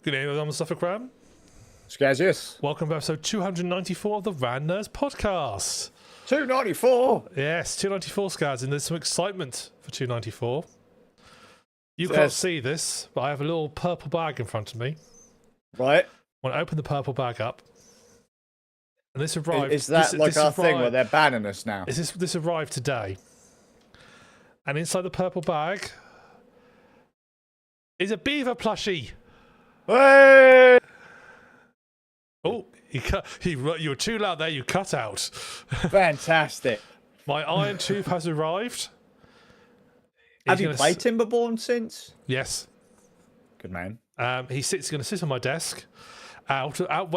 Good evening, I'm Suffolk Ram. Skazz, yes. Welcome to episode 294 of the Rand Nerds podcast. 294? Yes, 294, Skazz, and there's some excitement for 294. You can't Yes. see this, but I have a little purple bag in front of me. Right. When I open the purple bag up, and this arrived... Is that this our arrived, thing where they're banning us now? This arrived today. And inside the purple bag is a beaver plushie. Hey! Oh, you were too loud there, you cut out. Fantastic. My iron tooth has arrived. Have you played Timberborn since? Yes. Good man. He's going to sit on my desk, well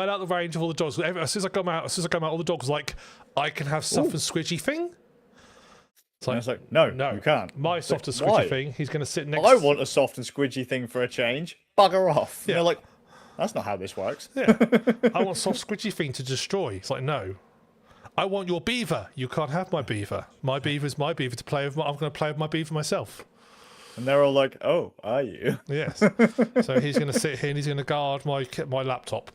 out the range of all the dogs. As soon as I come out, all the dogs are like, I can have soft and squidgy thing. It's like, no, you can't. My soft and squidgy thing. He's going to sit next. I want a soft and squidgy thing for a change. Bugger off. Yeah. They're like, that's not how this works. Yeah. I want soft squidgy thing to destroy. It's like, no. I want your beaver. You can't have my beaver. My beaver is my beaver to play with. I'm going to play with my beaver myself. And they're all like, oh, are you? Yes. So he's going to sit here and he's going to guard my laptop.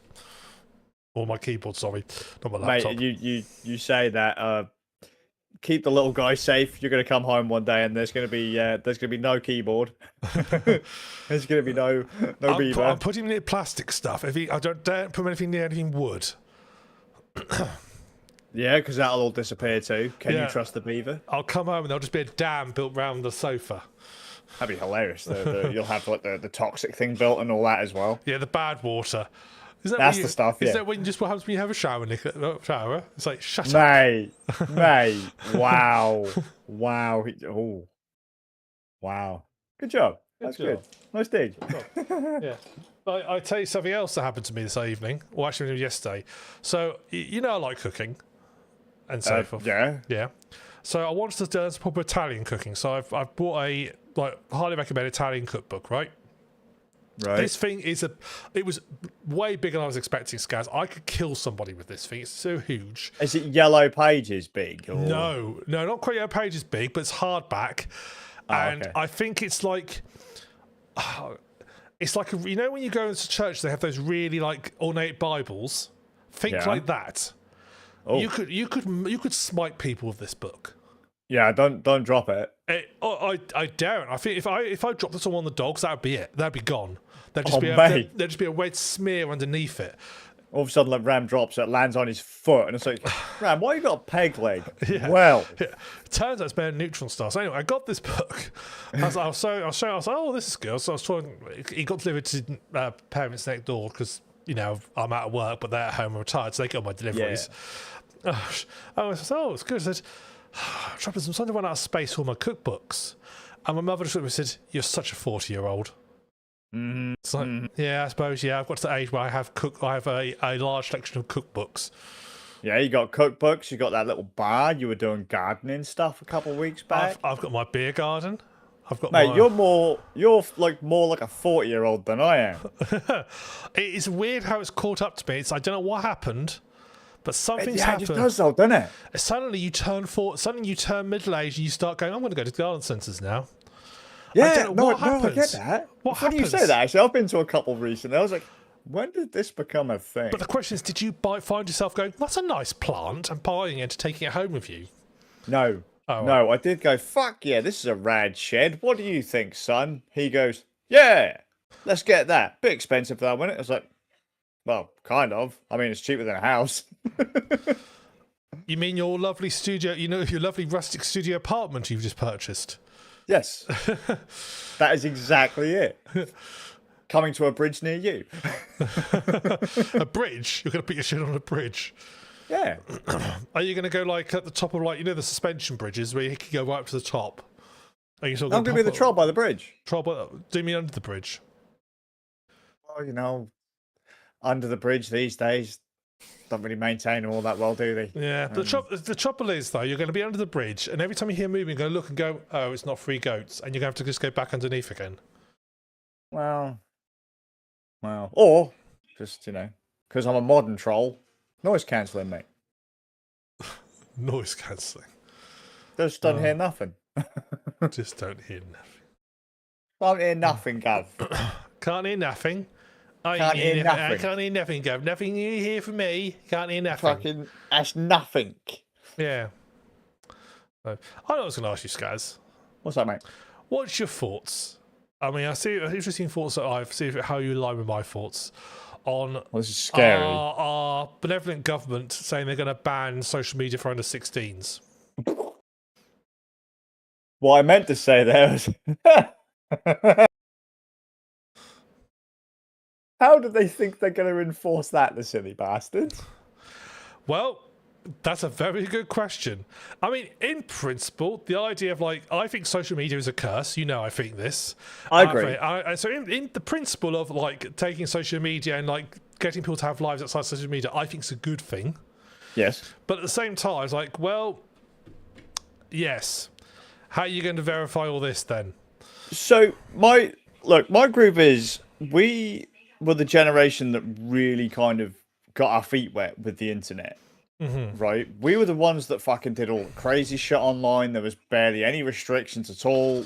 Or my keyboard, sorry. Not my laptop. Mate, you say that, keep the little guy safe. You're going to come home one day and there's going to be no keyboard. There's going to be no beaver. I'm putting him near plastic stuff. I don't dare put anything near anything wood. Yeah, because that'll all disappear too. Can you trust the beaver? I'll come home and there'll just be a dam built round the sofa. That'd be hilarious. You'll have like the toxic thing built and all that as well. Yeah, the bad water. That's the stuff. Is yeah. that what happens when you have a shower, Nick? Shower? It's like shut up, mate. Wow. Oh, wow. Good job. That's good. Nice dig. Yeah. I tell you something else that happened to me this evening, or actually yesterday. So you know I like cooking, and so forth. Yeah. Yeah. So I wanted to learn some proper Italian cooking. So I've bought a highly recommended Italian cookbook, right? Right. This thing it was way bigger than I was expecting, Skazz. I could kill somebody with this thing. It's so huge. Is it yellow pages big? Or... No, not quite yellow pages big, but it's hardback. And I think it's like, you know when you go into church, they have those really like ornate Bibles. Think like that. Oh. You could smite people with this book. Yeah, don't drop it. I daren't. I think if I dropped this on one of the dogs, that'd be it. That'd be gone. There'd just be a red smear underneath it. All of a sudden, like Ram drops it, lands on his foot, and it's like, Ram, why you got a peg leg? Yeah. Well, yeah. Turns out it's better than neutral stuff. So anyway, I got this book. I was like, oh, this is good. So I was trying. It got delivered to parents next door because I'm out of work, but they're at home and retired, so they get all my deliveries. Yeah. I was like, it's good. I said, I'm starting to run out of space for all my cookbooks. And my mother just looked at me and said, you're such a 40-year-old. Mm-hmm. It's like, yeah, I suppose, yeah. I've got to the age where I have a large collection of cookbooks. Yeah, you got cookbooks, you got that little bar, you were doing gardening stuff a couple of weeks back. I've got my beer garden. You're more like a 40-year-old than I am. It's weird how it's caught up to me. I don't know what happened. But something's happened. It just does though, doesn't it? Suddenly you turn middle-aged and you start going, I'm going to go to garden centres now. Yeah, I I get that. What do you say that? Actually, I've been to a couple recently. I was like, when did this become a thing? But the question is, did you find yourself going, that's a nice plant, and buying it and taking it home with you? No. Oh, no, I did go, fuck yeah, this is a rad shed. What do you think, son? He goes, yeah, let's get that. Bit expensive though, wasn't it? I was like, well, kind of. I mean, it's cheaper than a house. You mean your lovely studio, your lovely rustic studio apartment you've just purchased? Yes. That is exactly it. Coming to a bridge near you. A bridge? You're going to put your shit on a bridge? Yeah. Are you going to go like at the top of the suspension bridges where you can go right up to the top? I'm going to be the troll by the bridge. Do you mean under the bridge? Well, under the bridge these days don't really maintain them all that well, do they? Yeah. The trouble is, though, you're going to be under the bridge, and every time you hear moving, you're going to look and go, oh, it's not free goats, and you're going to have to just go back underneath again. Well. Or, just, because I'm a modern troll, noise cancelling, mate. Noise cancelling. Just don't hear nothing. Just don't hear nothing. Can't hear nothing, Gav. Can't hear nothing. Can't hear nothing. I can't hear nothing, Gav. Nothing you hear from me. Can't hear nothing. Fucking, that's nothing. Yeah. So, I know I was going to ask you, Skazz. What's that, mate? What's your thoughts? I mean, I see interesting thoughts that I've seen how you align with my thoughts on Well, this is scary. our benevolent government saying they're going to ban social media for under 16s. What I meant to say there was... How do they think they're going to enforce that, the silly bastards? Well, that's a very good question. I mean, in principle, the idea of I think social media is a curse. I think this. I agree. So in the principle of taking social media and getting people to have lives outside social media, I think it's a good thing. Yes. But at the same time, it's well, yes. How are you going to verify all this then? So my group is, we were the generation that really kind of got our feet wet with the internet. Mm-hmm. Right? We were the ones that fucking did all the crazy shit online. There was barely any restrictions at all.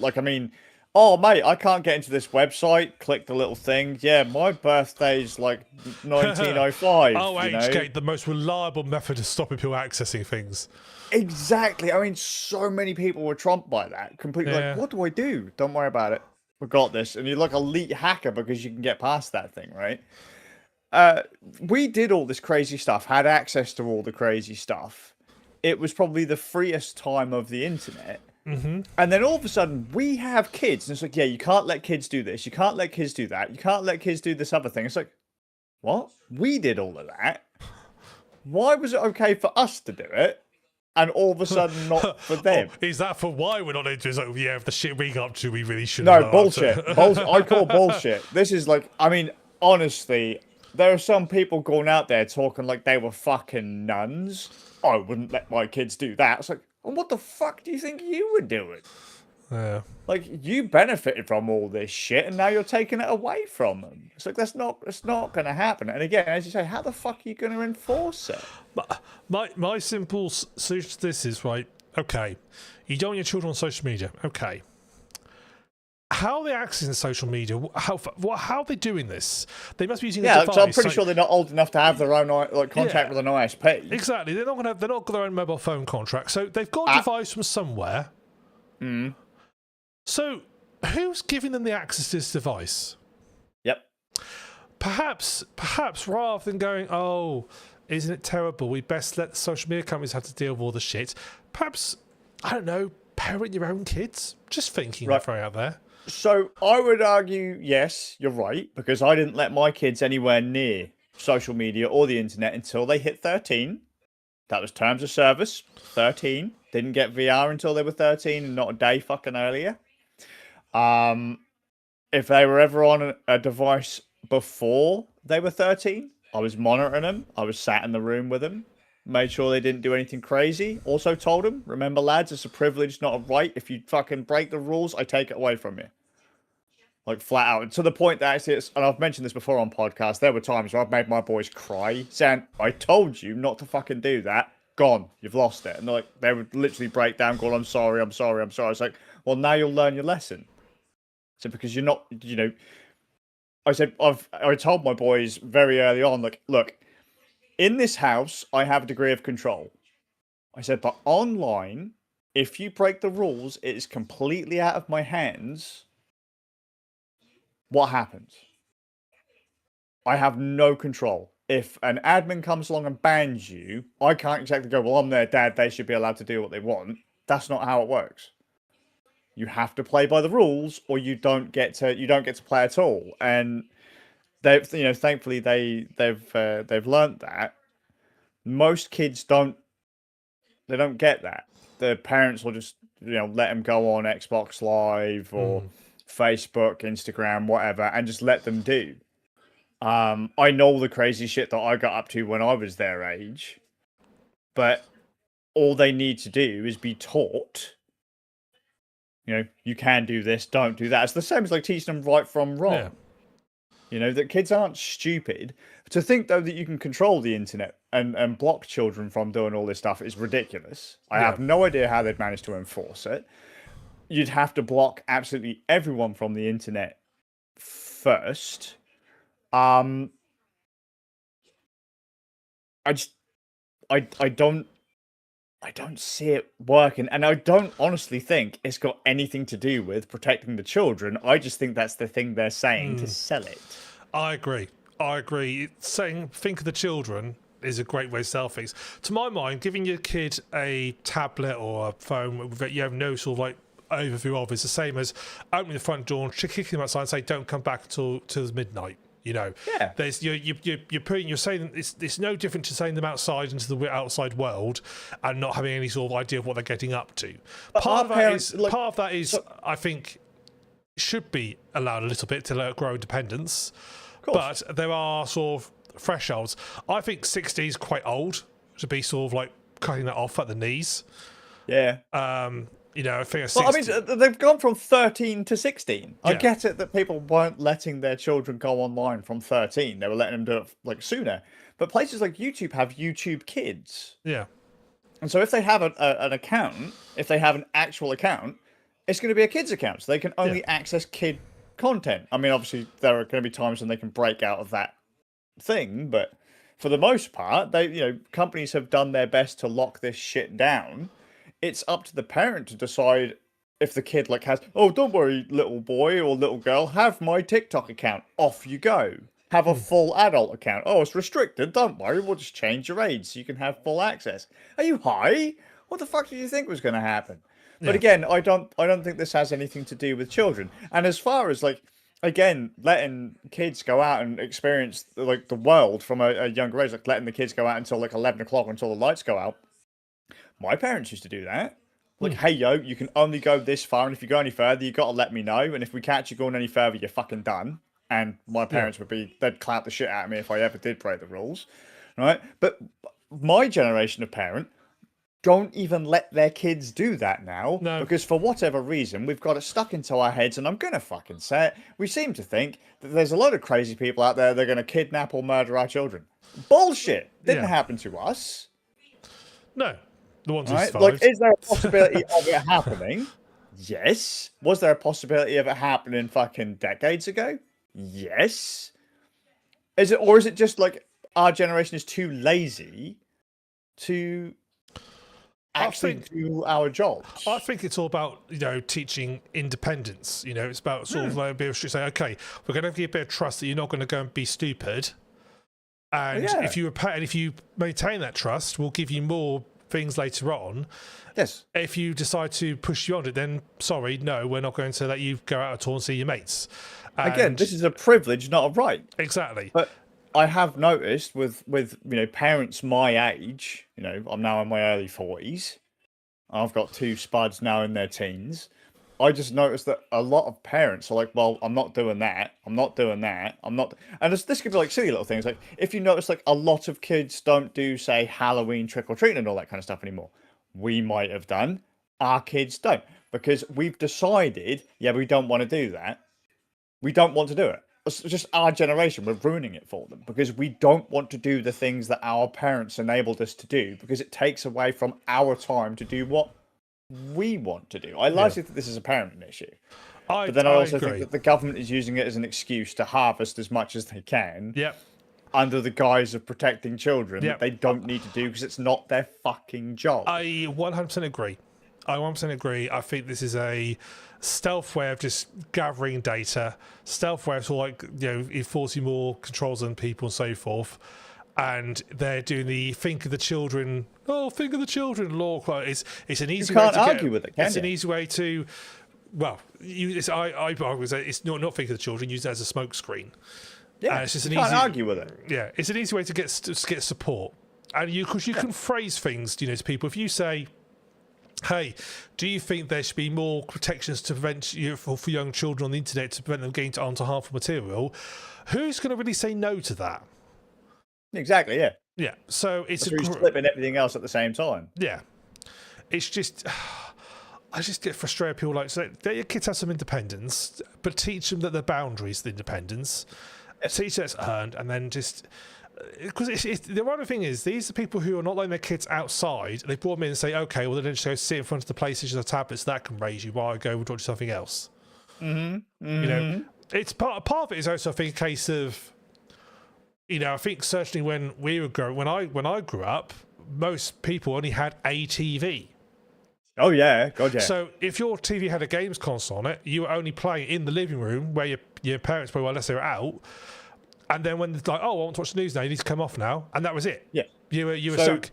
Oh, mate, I can't get into this website. Click the little thing. Yeah, my birthday's 1905. HK, the most reliable method of stopping people accessing things. Exactly. I mean, so many people were trumped by that. Completely what do I do? Don't worry about it. We got this. And you're like elite hacker because you can get past that thing, right? We did all this crazy stuff, had access to all the crazy stuff. It was probably the freest time of the internet. Mm-hmm. And then all of a sudden, we have kids. And it's you can't let kids do this. You can't let kids do that. You can't let kids do this other thing. It's what? We did all of that. Why was it okay for us to do it? And all of a sudden, not for them. Is that for why we're not into it? If the shit we got up to, we really should. No, bullshit. Bullshit. I call bullshit. This is honestly, there are some people going out there talking like they were fucking nuns. I wouldn't let my kids do that. It's well, what the fuck do you think you were doing? Yeah. You benefited from all this shit, and now you're taking it away from them. It's that's not going to happen. And again, as you say, how the fuck are you going to enforce it? My simple solution to this is, okay, you don't want your children on social media. Okay. How are they accessing social media? How are they doing this? They must be using a device. So I'm pretty sure they're not old enough to have their own contract with an ISP. Exactly. They're not got their own mobile phone contract. So they've got a device from somewhere. Mm. So who's giving them the access to this device? Yep. Perhaps rather than going, oh, isn't it terrible? We best let the social media companies have to deal with all the shit. Perhaps, I don't know, parent your own kids. Just thinking that very out there. So I would argue, yes, you're right, because I didn't let my kids anywhere near social media or the internet until they hit 13. That was terms of service. 13. Didn't get VR until they were 13 and not a day fucking earlier. If they were ever on a device before they were 13, I was monitoring them. I was sat in the room with them. Made sure they didn't do anything crazy. Also told them, remember lads, it's a privilege, not a right. If you fucking break the rules, I take it away from you. Flat out. And to the point that actually, and I've mentioned this before on podcasts, there were times where I've made my boys cry, saying, I told you not to fucking do that. Gone. You've lost it. And they would literally break down, going, I'm sorry. It's well, now you'll learn your lesson. So because you're not, I told my boys very early on, look, in this house, I have a degree of control. I said, but online, if you break the rules, it is completely out of my hands. What happens? I have no control. If an admin comes along and bans you, I can't exactly go, well, I'm their dad, they should be allowed to do what they want. That's not how it works. You have to play by the rules, or you don't get to play at all. And they've, thankfully they've learned that. Most kids don't get that. The parents will just let them go on Xbox Live or Facebook, Instagram, whatever, and just let them do. I know the crazy shit that I got up to when I was their age, but all they need to do is be taught. You can do this, don't do that. It's the same as teaching them right from wrong. Yeah. That kids aren't stupid. To think, though, that you can control the internet and block children from doing all this stuff is ridiculous. I have no idea how they'd manage to enforce it. You'd have to block absolutely everyone from the internet first. I just I don't see it working, and I don't honestly think it's got anything to do with protecting the children. I just think that's the thing they're saying to sell it. I agree. Saying think of the children is a great way to sell things. To my mind, giving your kid a tablet or a phone that you have no sort of like overview of is the same as opening the front door and kicking them outside and say, "Don't come back till midnight." You know, Yeah. there's you're saying it's no different to saying them outside into the outside world and not having any sort of idea of what they're getting up to. But Part our parents, of that is I think should be allowed a little bit to let it grow independence, but there are sort of thresholds. I think 60 is quite old to be sort of like cutting that off at the knees. Yeah. You know, I think Well, I mean, they've gone from 13 to 16. I Yeah. get it that people weren't letting their children go online from 13. They were letting them do it like sooner. But places like YouTube have YouTube Kids. yeah. And so if they have an account, if they have an actual account, it's going to be a kid's account. So they can only access kid content. I mean, obviously, there are going to be times when they can break out of that thing. But for the most part, companies have done their best to lock this shit down. It's up to the parent to decide if the kid has, oh, don't worry, little boy or little girl, have my TikTok account. Off you go. Have a full adult account. Oh, it's restricted. Don't worry, we'll just change your age so you can have full access. Are you high? What the fuck did you think was going to happen? But again, I don't think this has anything to do with children. And as far as again, letting kids go out and experience the world from a younger age, letting the kids go out until 11 o'clock until the lights go out. My parents used to do that. Hey, yo, you can only go this far, and if you go any further, you got to let me know. And if we catch you going any further, you're fucking done. And my parents they'd clap the shit out of me if I ever did break the rules, right? But my generation of parent don't even let their kids do that now. No. Because for whatever reason, we've got it stuck into our heads, and I'm going to fucking say it. We seem to think that there's a lot of crazy people out there that are going to kidnap or murder our children. Bullshit. Didn't happen to us. No. The ones who Right? survived. Is there a possibility of it happening? Yes. Was there a possibility of it happening fucking decades ago? Yes. Is it just our generation is too lazy to actually do our jobs? I think it's all about teaching independence. It's about sort of being able to say, okay, we're going to give you a bit of trust that you're not going to go and be stupid, and if you maintain that trust, we'll give you more things later on. Yes. If you decide to push beyond it, then sorry, no, we're not going to let you go out at all and see your mates. Again, this is a privilege, not a right. Exactly. But I have noticed with parents my age, I'm now in my early 40s. I've got two spuds now in their teens. I just noticed that a lot of parents are like, well, I'm not doing that. I'm not doing that. I'm not. And this could be silly little things. If you notice a lot of kids don't do, say, Halloween trick-or-treating and all that kind of stuff anymore. We might have done. Our kids don't. Because we've decided, we don't want to do that. We don't want to do it. It's just our generation. We're ruining it for them. Because we don't want to do the things that our parents enabled us to do. Because it takes away from our time to do what we want to do. I largely think this is a parenting issue. But then I also think that the government is using it as an excuse to harvest as much as they can. Yep. Under the guise of protecting children that they don't need to do because it's not their fucking job. I 100% agree. I think this is a stealth way of just gathering data, stealth way of sort of enforcing more controls on people and so forth. And they're doing the think of the children law. It's an easy way to argue with it, can it's you? an easy way to, I would say it's not think of the children, use it as a smokescreen. Yeah, it's just you can't argue with it. Yeah, it's an easy way to get support. And because you can phrase things, to people. If you say, hey, do you think there should be more protections to prevent for young children on the internet to prevent them getting onto harmful material? Who's going to really say no to that? Exactly, yeah. Yeah, so it's flipping everything else at the same time. Yeah, it's just I just get frustrated. People let your kids have some independence, but teach them that the boundaries of the independence. Teach that's earned, and then just because the other thing is these are people who are not letting their kids outside. They brought them in and say, okay, well then just go sit in front of the PlayStation or tablets that can raise you while I go and watch something else. Mm-hmm. It's part of it is also I think a case of I think certainly when we were growing, when I grew up, most people only had a TV. Oh yeah, God yeah. So if your TV had a games console on it, you were only playing in the living room where your parents probably, unless they were out. And then when it's like, oh, I want to watch the news now, you need to come off now, and that was it. Yeah, you were stuck.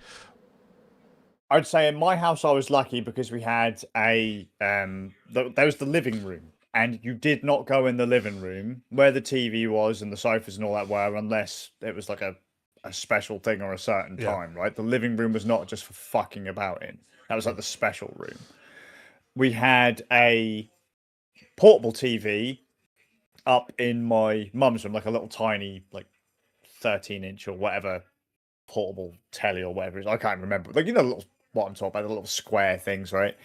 I'd say in my house I was lucky because we had there was the living room, and you did not go in the living room where the TV was and the sofas and all that were, unless it was like a special thing or a certain time, right? The living room was not just for fucking about in. That was like the special room. We had a portable TV up in my mum's room, like a little tiny, like 13-inch or whatever portable telly or whatever it is. I can't remember. Like, the little, what I'm talking about, the little square things, right?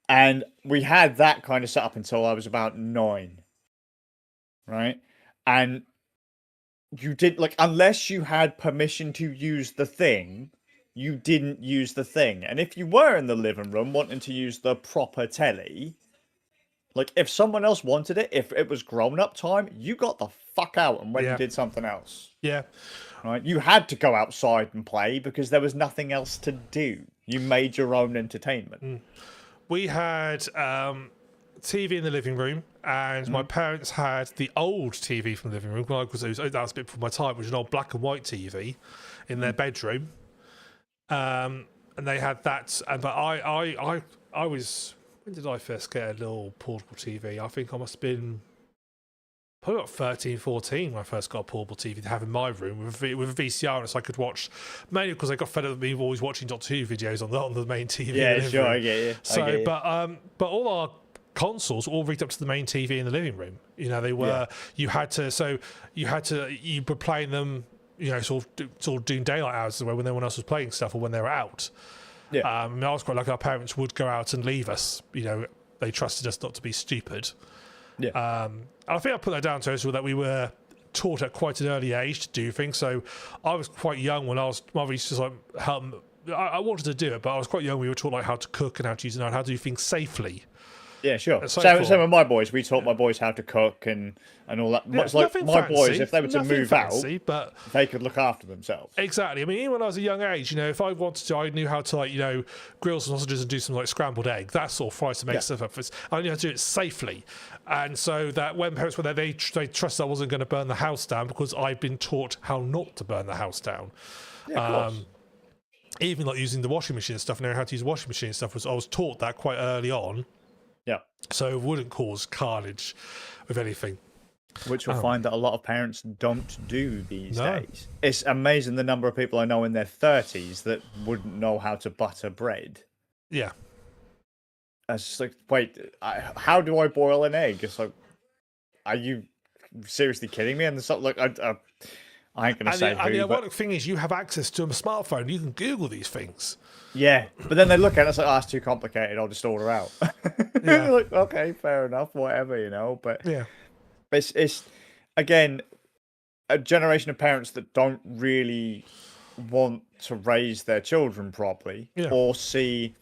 And we had that kind of set up until I was about 9, right? And you did, like, unless you had permission to use the thing, you didn't use the thing. And if you were in the living room wanting to use the proper telly, like, if someone else wanted it, if it was grown-up time, you got the fuck out and went and did something else. Yeah. Right? You had to go outside and play because there was nothing else to do. You made your own entertainment. We had TV in the living room, and my parents had the old TV from the living room, because that was a bit before my time, which was an old black and white TV in their bedroom. And they had that. But I was... When did I first get a little portable TV? I think I must have been probably about 13, 14 when I first got a portable TV to have in my room with a VCR on it, so I could watch, mainly because I got fed up with me always watching Doctor Who videos on the main TV. Yeah, sure, I get you. So, but all our consoles were all rigged up to the main TV in the living room. They were, you were playing them, sort of doing daylight hours when no one else was playing stuff or when they were out. Yeah. I was quite lucky. Our parents would go out and leave us. They trusted us not to be stupid. Yeah. And I think I put that down to us that we were taught at quite an early age to do things. So I was quite young when Mother used to like help. I wanted to do it, but I was quite young. We were taught like how to cook and how to use and how to do things safely. Yeah, sure. Same with my boys. We taught my boys how to cook and all that. Yeah, it's like my boys, if they were to move out, but they could look after themselves. Exactly. I mean, even when I was a young age, if I wanted to, I knew how to grill some sausages and do some scrambled egg. That sort of fry to make stuff up. I knew how to do it safely, and so that when parents were there, they trusted I wasn't going to burn the house down because I'd been taught how not to burn the house down. Yeah, of course. Even like using the washing machine and stuff, knowing how to use the washing machine and stuff I was taught that quite early on. Yeah. So it wouldn't cause carnage with anything. Which you'll find that a lot of parents don't do these days. It's amazing the number of people I know in their 30s that wouldn't know how to butter bread. Yeah. It's just like, wait, how do I boil an egg? It's like, are you seriously kidding me? And it's like, I ain't going to say who. And the ironic thing is you have access to a smartphone. You can Google these things. Yeah, but then they look at it, it's like, it's too complicated, I'll just order out. Yeah. Like, okay, fair enough, whatever, but yeah, it's again a generation of parents that don't really want to raise their children properly or see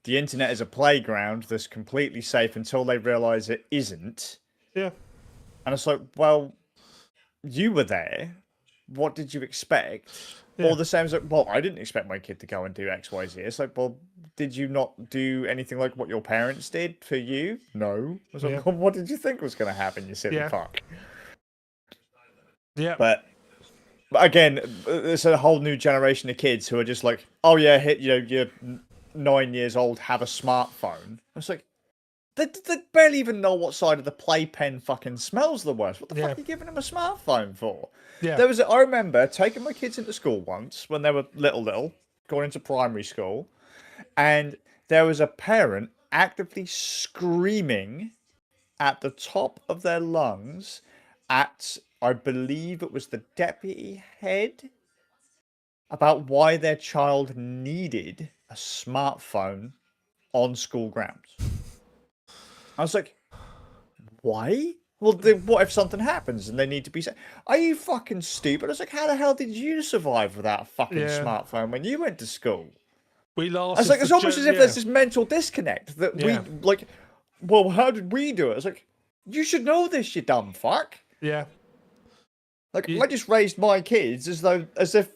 the internet as a playground that's completely safe until they realize it isn't. Yeah. And it's like, well, you were there, what did you expect? Or the same as like, well, I didn't expect my kid to go and do X, Y, Z. It's like, well, did you not do anything like what your parents did for you? No. I was like, well, what did you think was going to happen, you silly fuck? Yeah. But again, there's a whole new generation of kids who are just like, oh yeah, you're 9 years old, have a smartphone. I was like, they barely even know what side of the playpen fucking smells the worst. What the fuck are you giving them a smartphone for? Yeah. I remember taking my kids into school once when they were little, going into primary school, and there was a parent actively screaming at the top of their lungs at, I believe it was the deputy head, about why their child needed a smartphone on school grounds. I was like, why? Well, what if something happens and they need to be... Are you fucking stupid? I was like, how the hell did you survive without a fucking smartphone when you went to school? I was like, it's almost as if there's this mental disconnect that we, like, well, how did we do it? It's like, you should know this, you dumb fuck. Yeah. Like, I just raised my kids as if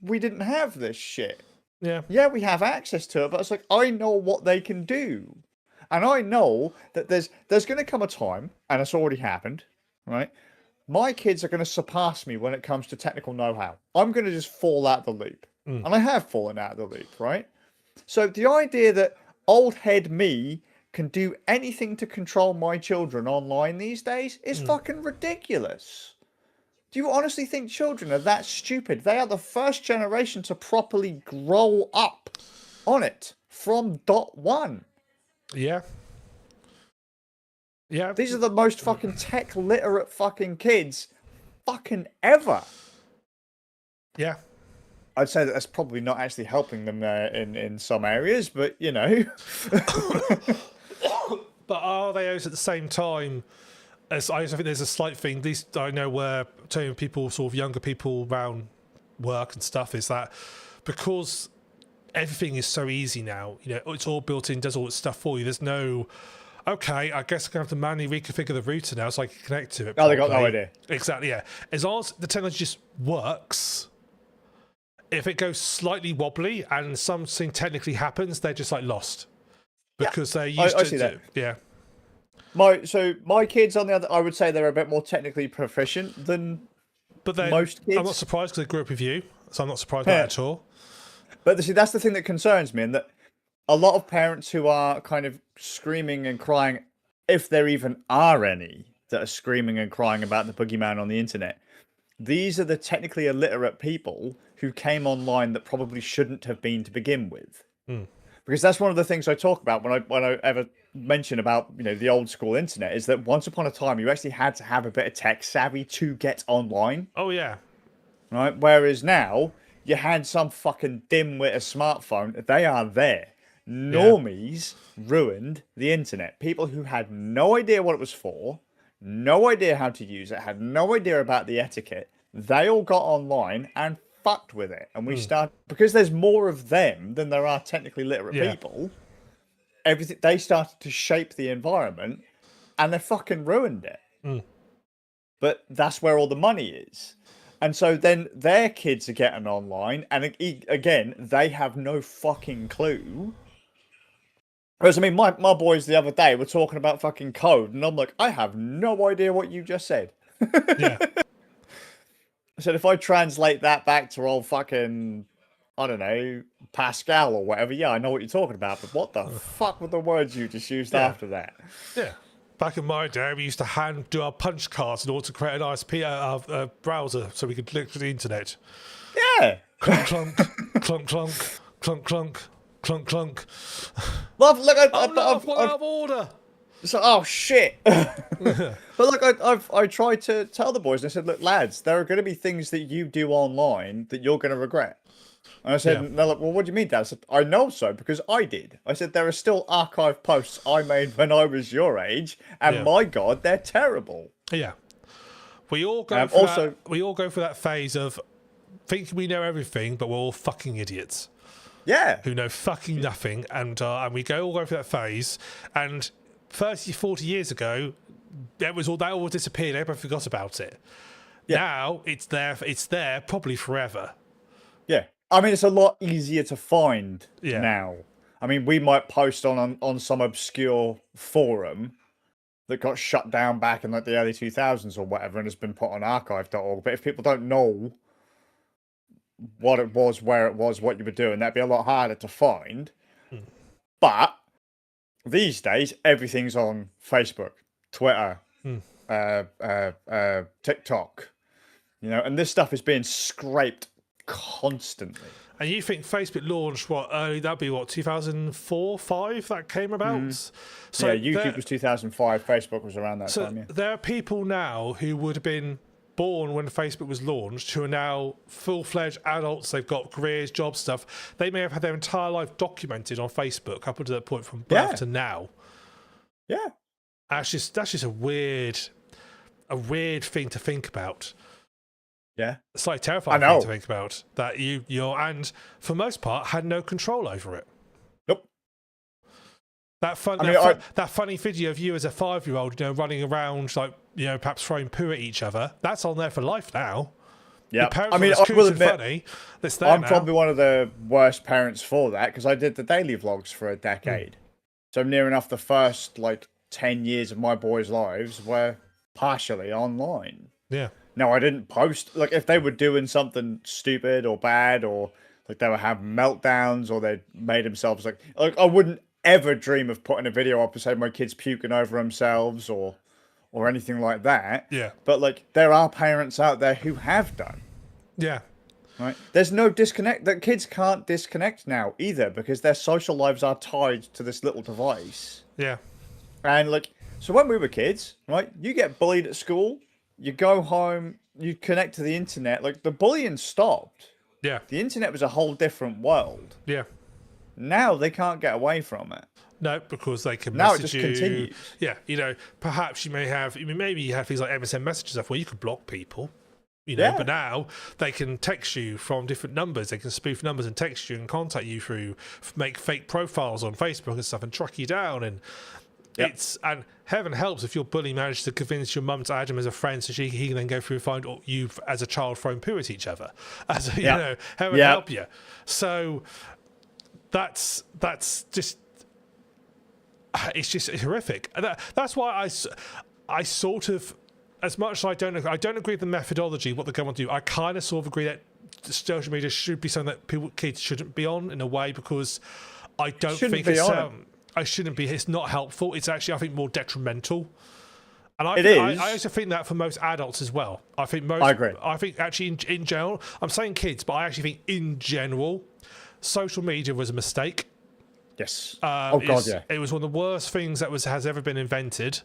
we didn't have this shit. Yeah. Yeah, we have access to it, but it's like, I know what they can do. And I know that there's going to come a time, and it's already happened, right? My kids are going to surpass me when it comes to technical know-how. I'm going to just fall out the loop. And I have fallen out of the loop, right? So the idea that old head me can do anything to control my children online these days is fucking ridiculous. Do you honestly think children are that stupid? They are the first generation to properly grow up on it from .1. Yeah. Yeah. These are the most fucking tech literate fucking kids fucking ever. Yeah. I'd say that that's probably not actually helping them in some areas, but you know. But are they at the same time? As I think there's a slight thing, at least I know where telling people, sort of younger people around work and stuff, is that because everything is so easy now, you know, it's all built in, does all its stuff for you. There's no, okay, I guess I'm going to have to manually reconfigure the router now so I can connect to it. Oh, they got no idea. Exactly, yeah. As long as the technology just works, if it goes slightly wobbly and something technically happens, they're just like lost. Because they're used I to see that. Yeah. My kids, on the other, I would say they're a bit more technically proficient than most kids. I'm not surprised because they grew up with you, so I'm not surprised by that at all. But see, that's the thing that concerns me, and that a lot of parents who are kind of screaming and crying, if there even are any that are screaming and crying about the boogeyman on the internet, these are the technically illiterate people who came online that probably shouldn't have been to begin with. Because that's one of the things I talk about when I ever mention about, you know, the old school internet, is that once upon a time you actually had to have a bit of tech savvy to get online. Oh yeah. Right? Whereas now you had some fucking dimwit a smartphone, they are there. Normies ruined the internet. People who had no idea what it was for, no idea how to use it, had no idea about the etiquette, they all got online and fucked with it. And we start, because there's more of them than there are technically literate people, everything, they started to shape the environment and they fucking ruined it. But that's where all the money is. And so then their kids are getting online, and again, they have no fucking clue. Whereas, I mean, my boys the other day were talking about fucking code, and I'm like, I have no idea what you just said. Yeah. I said, if I translate that back to old fucking, I don't know, Pascal or whatever, yeah, I know what you're talking about, but what the fuck were the words you just used after that? Yeah. Back in my day, we used to do our punch cards in order to create an ISP browser so we could look at the internet. Yeah. Clunk, clunk, clunk, clunk, clunk, clunk, clunk, clunk. Love, look, I've gone out of order. So, oh shit. But look, I tried to tell the boys, and I said, look, lads, there are going to be things that you do online that you're going to regret. And I said, and they're like, well, what do you mean, Dad? I said, I know so, because I did. I said, there are still archive posts I made when I was your age, and my God, they're terrible. Yeah. We all go for that phase of thinking we know everything, but we're all fucking idiots. Yeah. Who know fucking nothing, and we all go through that phase, and 30, 40 years ago, that all disappeared, everyone forgot about it. Yeah. Now, it's there probably forever. Yeah. I mean, it's a lot easier to find now. I mean, we might post on some obscure forum that got shut down back in like the early 2000s or whatever and has been put on archive.org. But if people don't know what it was, where it was, what you were doing, that'd be a lot harder to find. But these days, everything's on Facebook, Twitter, TikTok, you know, and this stuff is being scraped constantly. And you think Facebook launched that'd be 2004, 5 that came about? So yeah, YouTube was 2005, Facebook was around that time, yeah. There are people now who would have been born when Facebook was launched who are now full-fledged adults. They've got careers, jobs, stuff. They may have had their entire life documented on Facebook up until that point from birth to now. Yeah. That's just a weird thing to think about. Yeah. It's like terrifying thing to think about, that you're and for most part had no control over it. Nope. That funny video of you as a 5-year-old, you know, running around like perhaps throwing poo at each other. That's on there for life now. Yeah, I mean, I will admit, funny. I'm probably one of the worst parents for that because I did the daily vlogs for a decade. So near enough the first 10 years of my boys' lives were partially online. Yeah. Now I didn't post if they were doing something stupid or bad or they would have meltdowns or they made themselves I wouldn't ever dream of putting a video up and saying my kid's puking over themselves or anything like that. Yeah. But there are parents out there who have done. Yeah. Right. There's no disconnect. That kids can't disconnect now either because their social lives are tied to this little device. Yeah. And so when we were kids, right, you get bullied at school, you go home, you connect to the internet. The bullying stopped. Yeah. The internet was a whole different world. Yeah. Now they can't get away from it. No, because they can now message it just continues. Yeah, perhaps you may have, maybe you have things like MSN messages stuff where you could block people, but now they can text you from different numbers. They can spoof numbers and text you and contact you through, make fake profiles on Facebook and stuff and track you down. And and heaven helps if your bully managed to convince your mum to add him as a friend so he can then go through and find you as a child throwing poo at each other. Heaven help you. So that's just... It's just horrific. And that's why I sort of, as much as I don't agree with the methodology, what they're going to do, I kind of sort of agree that social media should be something that kids shouldn't be on in a way because I don't think it's not helpful. It's actually, I think, more detrimental. And I also think that for most adults as well. I agree. I think actually in general, I'm saying kids, but I actually think in general, social media was a mistake. Yes. It was one of the worst things that has ever been invented.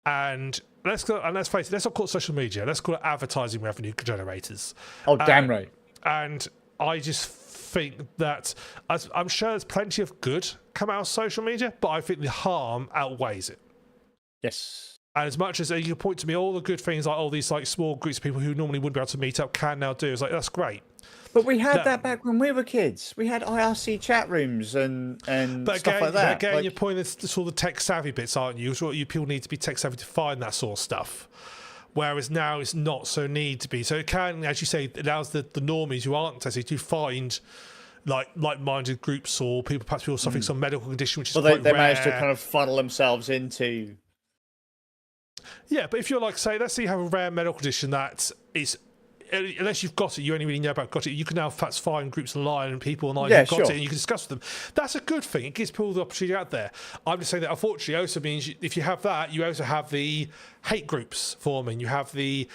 And let's face it, let's not call it social media. Let's call it advertising revenue generators. Oh, damn right. And I just think that I'm sure there's plenty of good come out of social media, but I think the harm outweighs it. Yes. And as much as you can point to me all the good things, all these small groups of people who normally wouldn't be able to meet up can now do, it's that's great. But we had that back when we were kids. We had IRC chat rooms and stuff like that. But again, you're pointing to all the tech savvy bits, aren't you? You people need to be tech savvy to find that sort of stuff. Whereas now it's not so need to be. So it can, as you say, it allows the normies who aren't tested to find like-minded groups or people perhaps people suffering some medical condition, which is quite rare. They managed to kind of funnel themselves into. Yeah, but if you're say, let's say you have a rare medical condition that is. Unless you've got it, you only really know about got it. You can now perhaps find groups online and people online who've got it, and you can discuss with them. That's a good thing. It gives people the opportunity out there. I'm just saying that unfortunately also means if you have that, you also have the hate groups forming. You have the,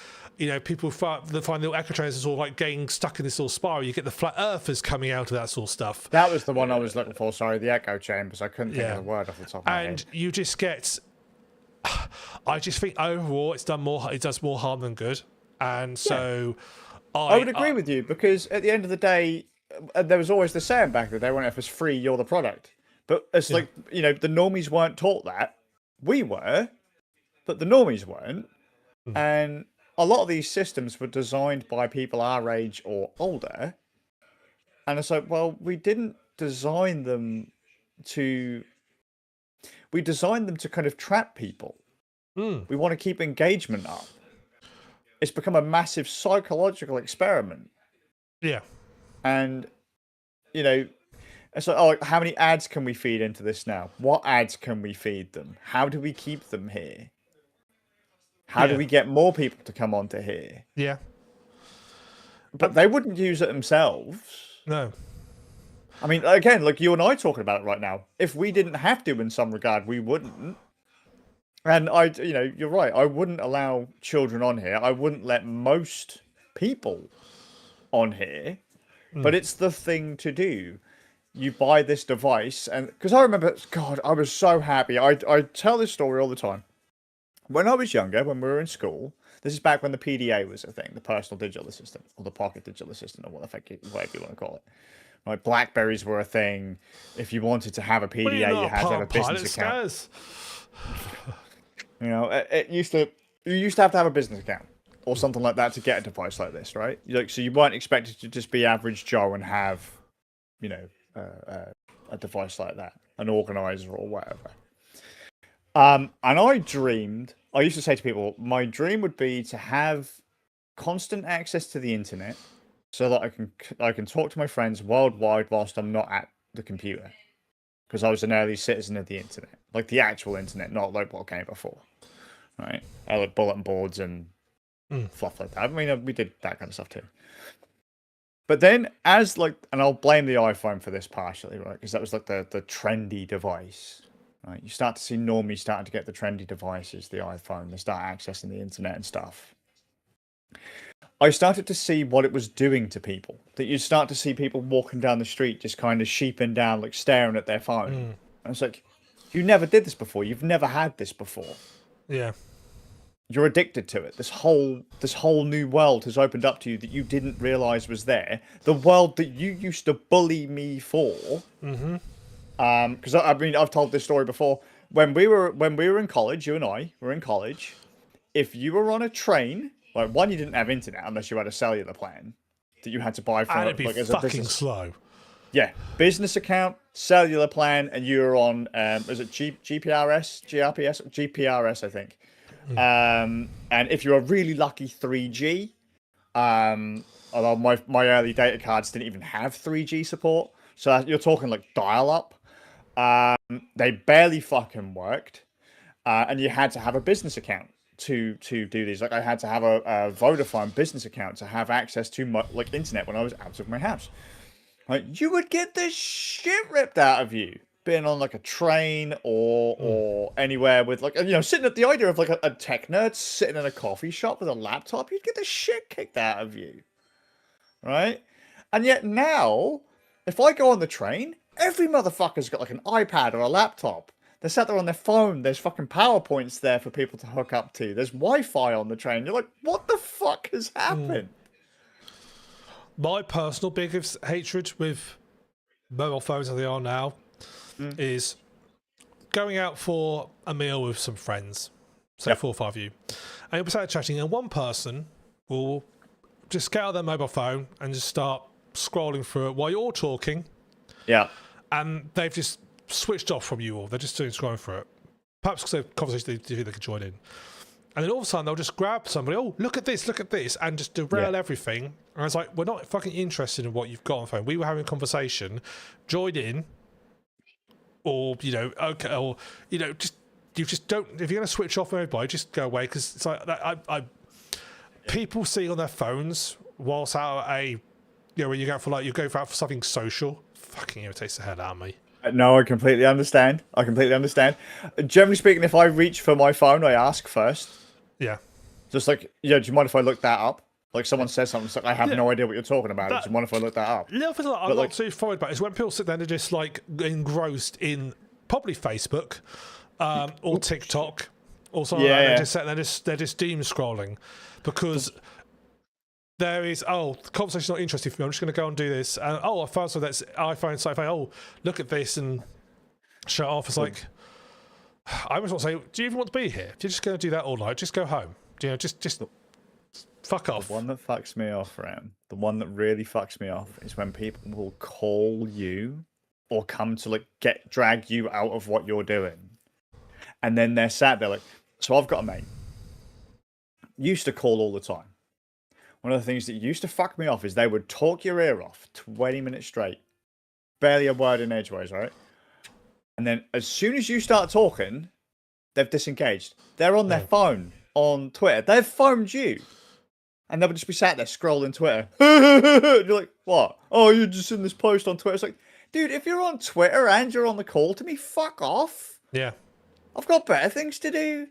people that find little echo chambers sort of getting stuck in this little spiral. You get the flat earthers coming out of that sort of stuff. That was the one I was looking for. Sorry, the echo chambers. I couldn't think of the word off the top of my head. And you just get. I just think overall it does more harm than good. And so I would agree with you because at the end of the day, there was always the saying back in the day, when if it's free, you're the product. But it's the normies weren't taught that. We were, but the normies weren't. And a lot of these systems were designed by people our age or older. And it's well, we didn't design them to... We designed them to kind of trap people. We want to keep engagement up. It's become a massive psychological experiment. Yeah. And, it's how many ads can we feed into this now? What ads can we feed them? How do we keep them here? How do we get more people to come onto here? Yeah. But they wouldn't use it themselves. No. I mean, again, you and I talking about it right now. If we didn't have to in some regard, we wouldn't. And you're right. I wouldn't allow children on here. I wouldn't let most people on here. But it's the thing to do. You buy this device, and because I remember, God, I was so happy. I tell this story all the time. When I was younger, when we were in school, this is back when the PDA was a thing, the personal digital assistant, or the pocket digital assistant, or whatever you want to call it. Right, Blackberries were a thing. If you wanted to have a PDA, you had to have a business account. You used to have a business account or something like that to get a device like this, right? So you weren't expected to just be average Joe and have, a device like that, an organizer or whatever. And I dreamed I used to say to people, my dream would be to have constant access to the internet so that I can talk to my friends worldwide whilst I'm not at the computer. Because I was an early citizen of the internet, like the actual internet, not like what came before, right? I like bulletin boards and fluff like that. I mean, we did that kind of stuff too. But then, and I'll blame the iPhone for this partially, right? Because that was like the trendy device, right? You start to see normies starting to get the trendy devices, the iPhone. They start accessing the internet and stuff. I started to see what it was doing to people. That you start to see people walking down the street just kind of sheeping down, like staring at their phone. And it's like, you never did this before. You've never had this before. Yeah. You're addicted to it. This whole new world has opened up to you that you didn't realize was there. The world that you used to bully me for. Because I mean, I've told this story before. When we were in college, you and I were in college. If you were on a train, like one, you didn't have internet unless you had a cellular plan that you had to buy from. And it'd be like, as fucking a business. slow. Yeah, business account, cellular plan, and you were on. Is it GPRS, I think. And if you were really lucky, 3G. Although my early data cards didn't even have 3G support, so you're talking like dial-up. They barely fucking worked, and you had to have a business account to do these. Like I had to have a Vodafone business account to have access to my like internet when I was out of my house. Like you would get the shit ripped out of you being on like a train or anywhere with like, you know, sitting at the idea of like a tech nerd sitting in a coffee shop with a laptop, you'd get the shit kicked out of you, right? And yet now, if I go on the train, every motherfucker's got like an iPad or a laptop. They're sat there on their phone. There's fucking PowerPoints there for people to hook up to. There's Wi-Fi on the train. You're like, what the fuck has happened? My personal biggest hatred with mobile phones as they are now is going out for a meal with some friends, say 4 or 5 of you, and you'll be sat chatting, and one person will just get out their mobile phone and just start scrolling through it while you're all talking. Yeah. And they've just switched off from you all. They're just doing scrolling through it. Perhaps because they're conversation they could join in. And then all of a sudden they'll just grab somebody, oh, look at this, and just derail everything. And I was like, we're not fucking interested in what you've got on the phone. We were having a conversation, join in, or, you know, okay, or, you know, you just don't, if you're going to switch off everybody, just go away. Because it's like, people see on their phones whilst out at a, you know, when you go out for like, you go out for something social, fucking irritates the hell out of me. No, I completely understand. Generally speaking, if I reach for my phone, I ask first. Yeah. Just like, yeah, do you mind if I look that up? Like someone says something, it's like, I have no idea what you're talking about. Do you mind if I look that up? The other thing I'm not too worried about is when people sit there and they're just like engrossed in probably Facebook or TikTok or something like that. They're just doom scrolling because there is, the conversation's not interesting for me. I'm just going to go and do this. I found something that's iPhone sci-fi. Oh, look at this and shut off. It's like, I always want to say, do you even want to be here? If you're just going to do that all night, just go home. You know, just fuck off. The one that fucks me off, Ram, the one that really fucks me off is when people will call you or come to like drag you out of what you're doing. And then they're sat there like, so I've got a mate. Used to call all the time. One of the things that used to fuck me off is they would talk your ear off 20 minutes straight. Barely a word in edgeways, right? And then as soon as you start talking, they've disengaged. They're on their phone, on Twitter. They've phoned you. And they would just be sat there scrolling Twitter. You're like, what? Oh, you're just in this post on Twitter. It's like, dude, if you're on Twitter and you're on the call to me, fuck off. Yeah. I've got better things to do.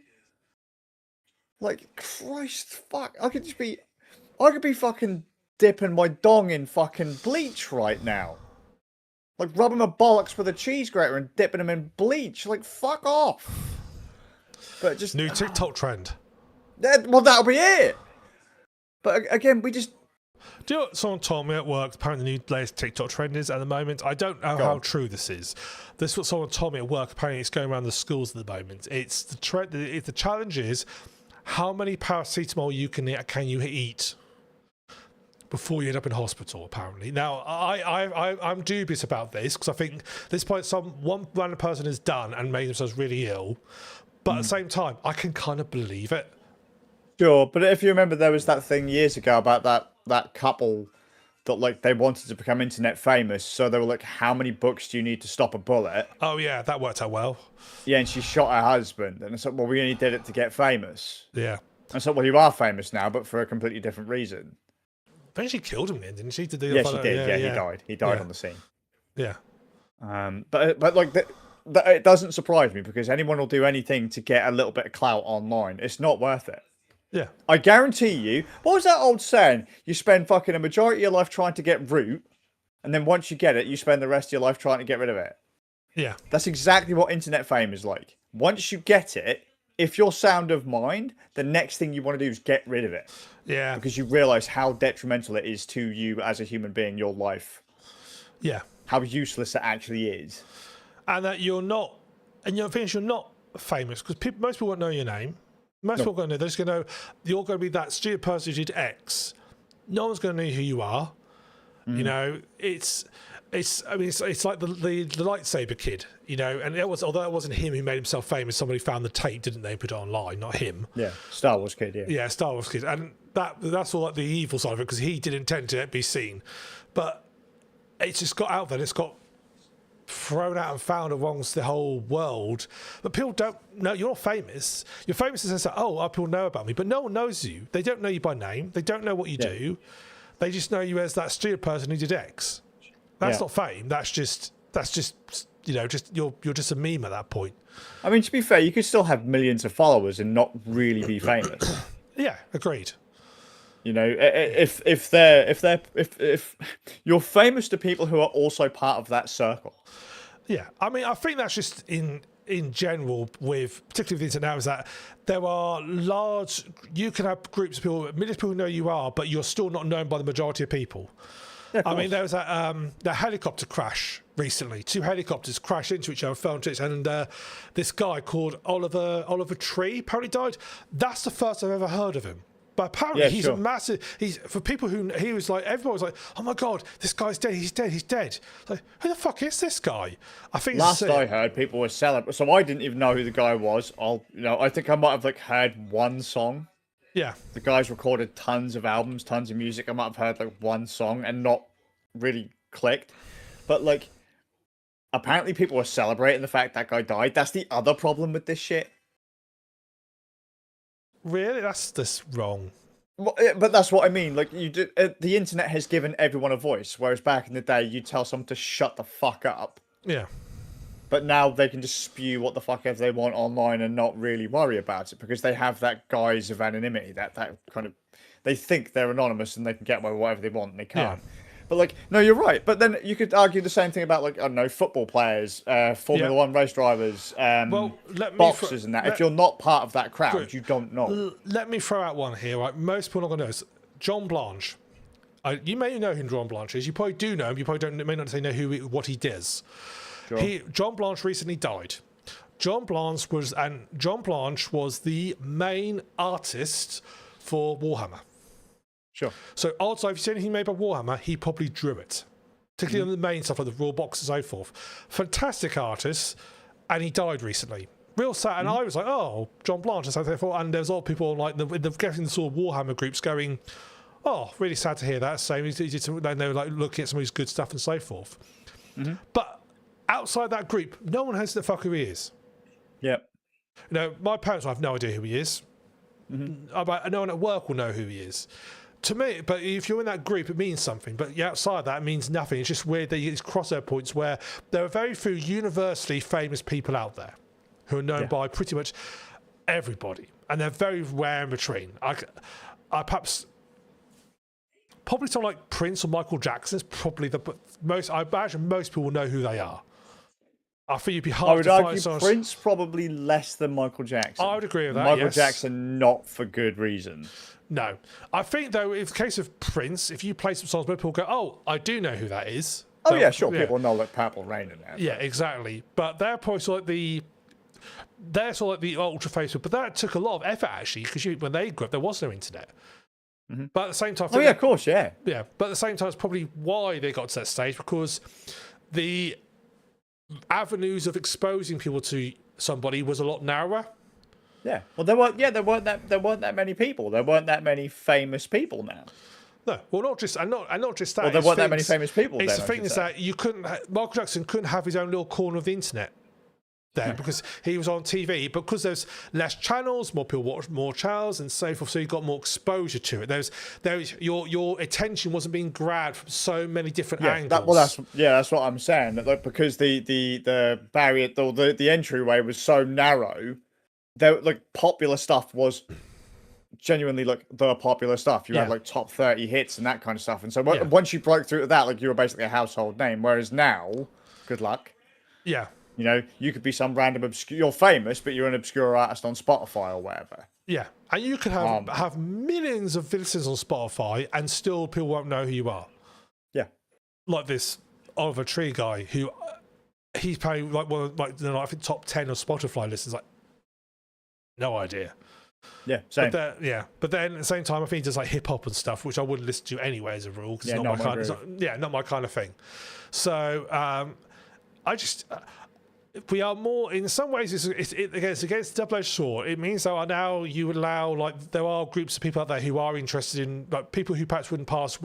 Like, Christ, fuck. I could be fucking dipping my dong in fucking bleach right now. Like, rubbing my bollocks with a cheese grater and dipping them in bleach. Like, fuck off. But just... New TikTok trend. Well, that'll be it. But again, we just... Do you know what someone told me at work? Apparently the new latest TikTok trend is at the moment. I don't know how true this is. This is what someone told me at work. Apparently it's going around the schools at the moment. It's the trend. The challenge is how many paracetamol can you eat before you end up in hospital, apparently. Now, I'm dubious about this because I think this point one random person has done and made themselves really ill. But at the same time, I can kind of believe it. Sure, but if you remember, there was that thing years ago about that couple that like they wanted to become internet famous, so they were like, "How many books do you need to stop a bullet?" Oh yeah, that worked out well. Yeah, and she shot her husband, and it's like, "Well, we only did it to get famous." Yeah. And so, well, you are famous now, but for a completely different reason. I think she killed him then, didn't she? To do Yeah, she did. Yeah, he died. He died on the scene. Yeah. But like it doesn't surprise me because anyone will do anything to get a little bit of clout online. It's not worth it. Yeah. I guarantee you. What was that old saying? You spend fucking a majority of your life trying to get root, and then once you get it, you spend the rest of your life trying to get rid of it. Yeah. That's exactly what internet fame is like. Once you get it, if you're sound of mind, the next thing you want to do is get rid of it. Yeah. Because you realize how detrimental it is to you as a human being, your life. Yeah. How useless it actually is. And that you're not, and you're not famous because most people won't know your name. Most people are going to know. They're just going to know you're going to be that stupid person who did X. No one's going to know who you are. You know, it's like the lightsaber kid, you know, and although it wasn't him who made himself famous, somebody found the tape, didn't they, put it online, not him. Yeah, Star Wars kid, yeah. Yeah, Star Wars kid. And that's all like the evil side of it because he did intend to be seen. But it's just got out there and it's got thrown out and found amongst the whole world. But people don't know you're not famous. You're famous in the sense that, people know about me, but no one knows you. They don't know you by name. They don't know what you do. They just know you as that stupid person who did X. That's not fame. That's just you know, you're just a meme at that point. I mean, to be fair, you could still have millions of followers and not really be famous. Yeah, agreed. You know, if you're famous to people who are also part of that circle. Yeah, I mean, I think that's just in general with particularly with the internet now is that there are you can have groups of people, millions of people know you are, but you're still not known by the majority of people. Yeah, I mean, there was that helicopter crash recently. 2 helicopters crashed into each other, fell into each other, and this guy called Oliver Tree apparently died. That's the first I've ever heard of him. But apparently he's a massive. For people he was like, everyone was like, oh my god, this guy's dead. He's dead. He's dead. Like, who the fuck is this guy? I think last I heard, people were celebrating. So I didn't even know who the guy was. I think I might have like heard one song. Yeah, the guy's recorded tons of albums, tons of music. I might have heard like one song and not really clicked. But like, apparently people were celebrating the fact that guy died. That's the other problem with this shit. Really? That's just wrong. But that's what I mean. Like, the internet has given everyone a voice, whereas back in the day, you'd tell someone to shut the fuck up. Yeah. But now they can just spew what the fuck ever they want online and not really worry about it because they have that guise of anonymity, that kind of, they think they're anonymous and they can get away with whatever they want and they can't. Yeah. But like, no, you're right. But then you could argue the same thing about like, I don't know, football players, Formula One race drivers, boxers and that. If you're not part of that crowd, you don't know. Let me throw out one here, right? Most people are not going to know. John Blanche. You may know who John Blanche is. You probably do know him. You probably may not know what he does. Sure. John Blanche recently died. John Blanche was the main artist for Warhammer. Sure. So odds are, if you see anything made by Warhammer, he probably drew it. Particularly on the main stuff like the rule box and so forth. Fantastic artist, and he died recently. Real sad. And I was like, oh, John Blanche and so forth. And there's a lot of people like getting the sort of Warhammer groups going, oh, really sad to hear that. Same. He did some, and they were like looking at some of his good stuff and so forth. But outside that group, no one knows the fuck who he is. Yep. You know, my parents will have no idea who he is. No one at work will know who he is. To me, but if you're in that group, it means something. But outside that, it means nothing. It's just weird that these crossover points where there are very few universally famous people out there who are known by pretty much everybody, and they're very rare in between. I probably someone like Prince or Michael Jackson is probably the most. I imagine most people know who they are. I think you'd be hard to find. I would argue Prince probably less than Michael Jackson. I would agree with that. Michael Jackson, not for good reason. No. I think, though, in the case of Prince, if you play some songs where people go, oh, I do know who that is. Oh, yeah, sure. Yeah. People know like Purple Rain and that. Yeah, exactly. But they're probably sort of like the ultra Facebook. But that took a lot of effort, actually, because when they grew up, there was no internet. But at the same time... of course, yeah. Yeah, but at the same time, it's probably why they got to that stage, because the avenues of exposing people to somebody was a lot narrower. Yeah. Well, there weren't. Yeah, there weren't that many people. There weren't that many famous people now. No, well, not just and not just that. Well, there it's weren't that things- many famous people. It's Then, the I thing should is say. that you couldn't. Michael Jackson couldn't have his own little corner of the internet there because he was on TV. Because there's less channels, more people watch more channels, and so forth. So you got more exposure to it. There's your attention wasn't being grabbed from so many different angles. That's what I'm saying. That like, because the barrier, the entryway was so narrow, there like popular stuff was genuinely like the popular stuff. You had like top 30 hits and that kind of stuff. And so once you broke through to that, like you were basically a household name. Whereas now, good luck. Yeah. You know, you could be some random obscure. You're famous, but you're an obscure artist on Spotify or whatever. Yeah, and you could have millions of listeners on Spotify, and still people won't know who you are. Yeah, like this Oliver Tree guy who he's probably like one of, like I think top 10 of Spotify listeners. Like, no idea. Yeah, same. But then at the same time, I think he does like hip hop and stuff, which I wouldn't listen to anyway as a rule because it's not my kind. Not my kind of thing. So I just. We are more in some ways. It's against double-edged sword. It means that now you allow like there are groups of people out there who are interested in like people who perhaps wouldn't pass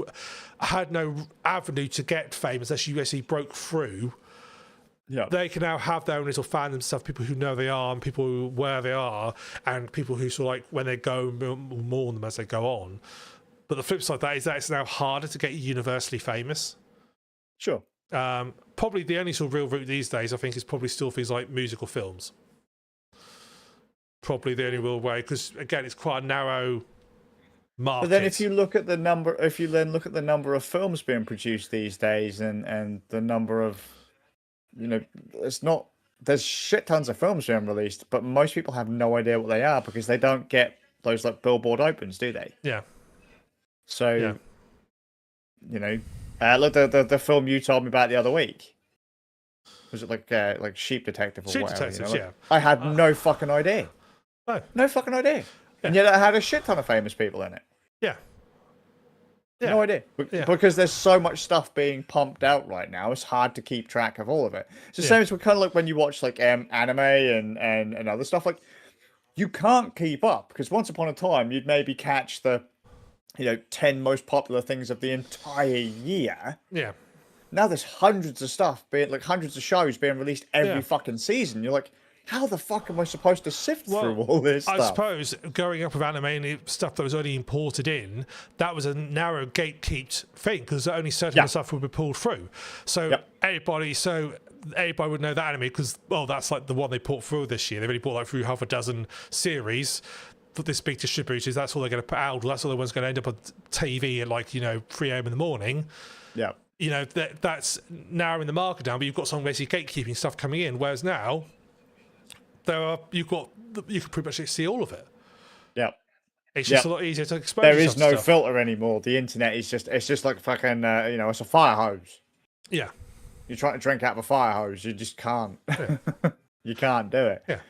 had no avenue to get famous unless you actually broke through. Yeah, they can now have their own little fandom stuff. People who know they are and people who, where they are, and people who sort of like when they go mourn them as they go on. But the flip side of that is that it's now harder to get universally famous. Sure. Probably the only sort of real route these days, I think, is probably still things like musical films. Probably the only real way, because again, it's quite a narrow market. But then, if you look at the number, of films being produced these days, and the number of, there's shit tons of films being released, but most people have no idea what they are because they don't get those like Billboard opens, do they? Yeah. So, look, the film you told me about the other week. Was it like Sheep Detective or Sheep whatever? Detectives, yeah. I had no fucking idea. No fucking idea. Yeah. And yet it had a shit ton of famous people in it. Yeah. No idea. Because there's so much stuff being pumped out right now, it's hard to keep track of all of it. It's the same as kind of like when you watch like anime and other stuff. Like, you can't keep up because once upon a time you'd maybe catch the 10 most popular things of the entire year. Yeah. Now there's hundreds of shows being released every fucking season. You're like, how the fuck am I supposed to sift through all this stuff? I suppose growing up with anime and stuff that was only imported in, that was a narrow gatekept thing because only certain stuff would be pulled through. So everybody would know that anime because, well, that's like the one they put through this year. They've only bought like through half a dozen series. For this big distributors, that's all they're going to put out. That's all the one's going to end up on TV at like 3 a.m. in the morning. Yeah. That's narrowing the market down, but you've got some basically gatekeeping stuff coming in. Whereas now, you can pretty much see all of it. Yeah, it's just a lot easier to expose. There is no filter anymore. The internet is just like fucking it's a fire hose. Yeah, you're trying to drink out of a fire hose, you just can't. Yeah. You can't do it. Yeah.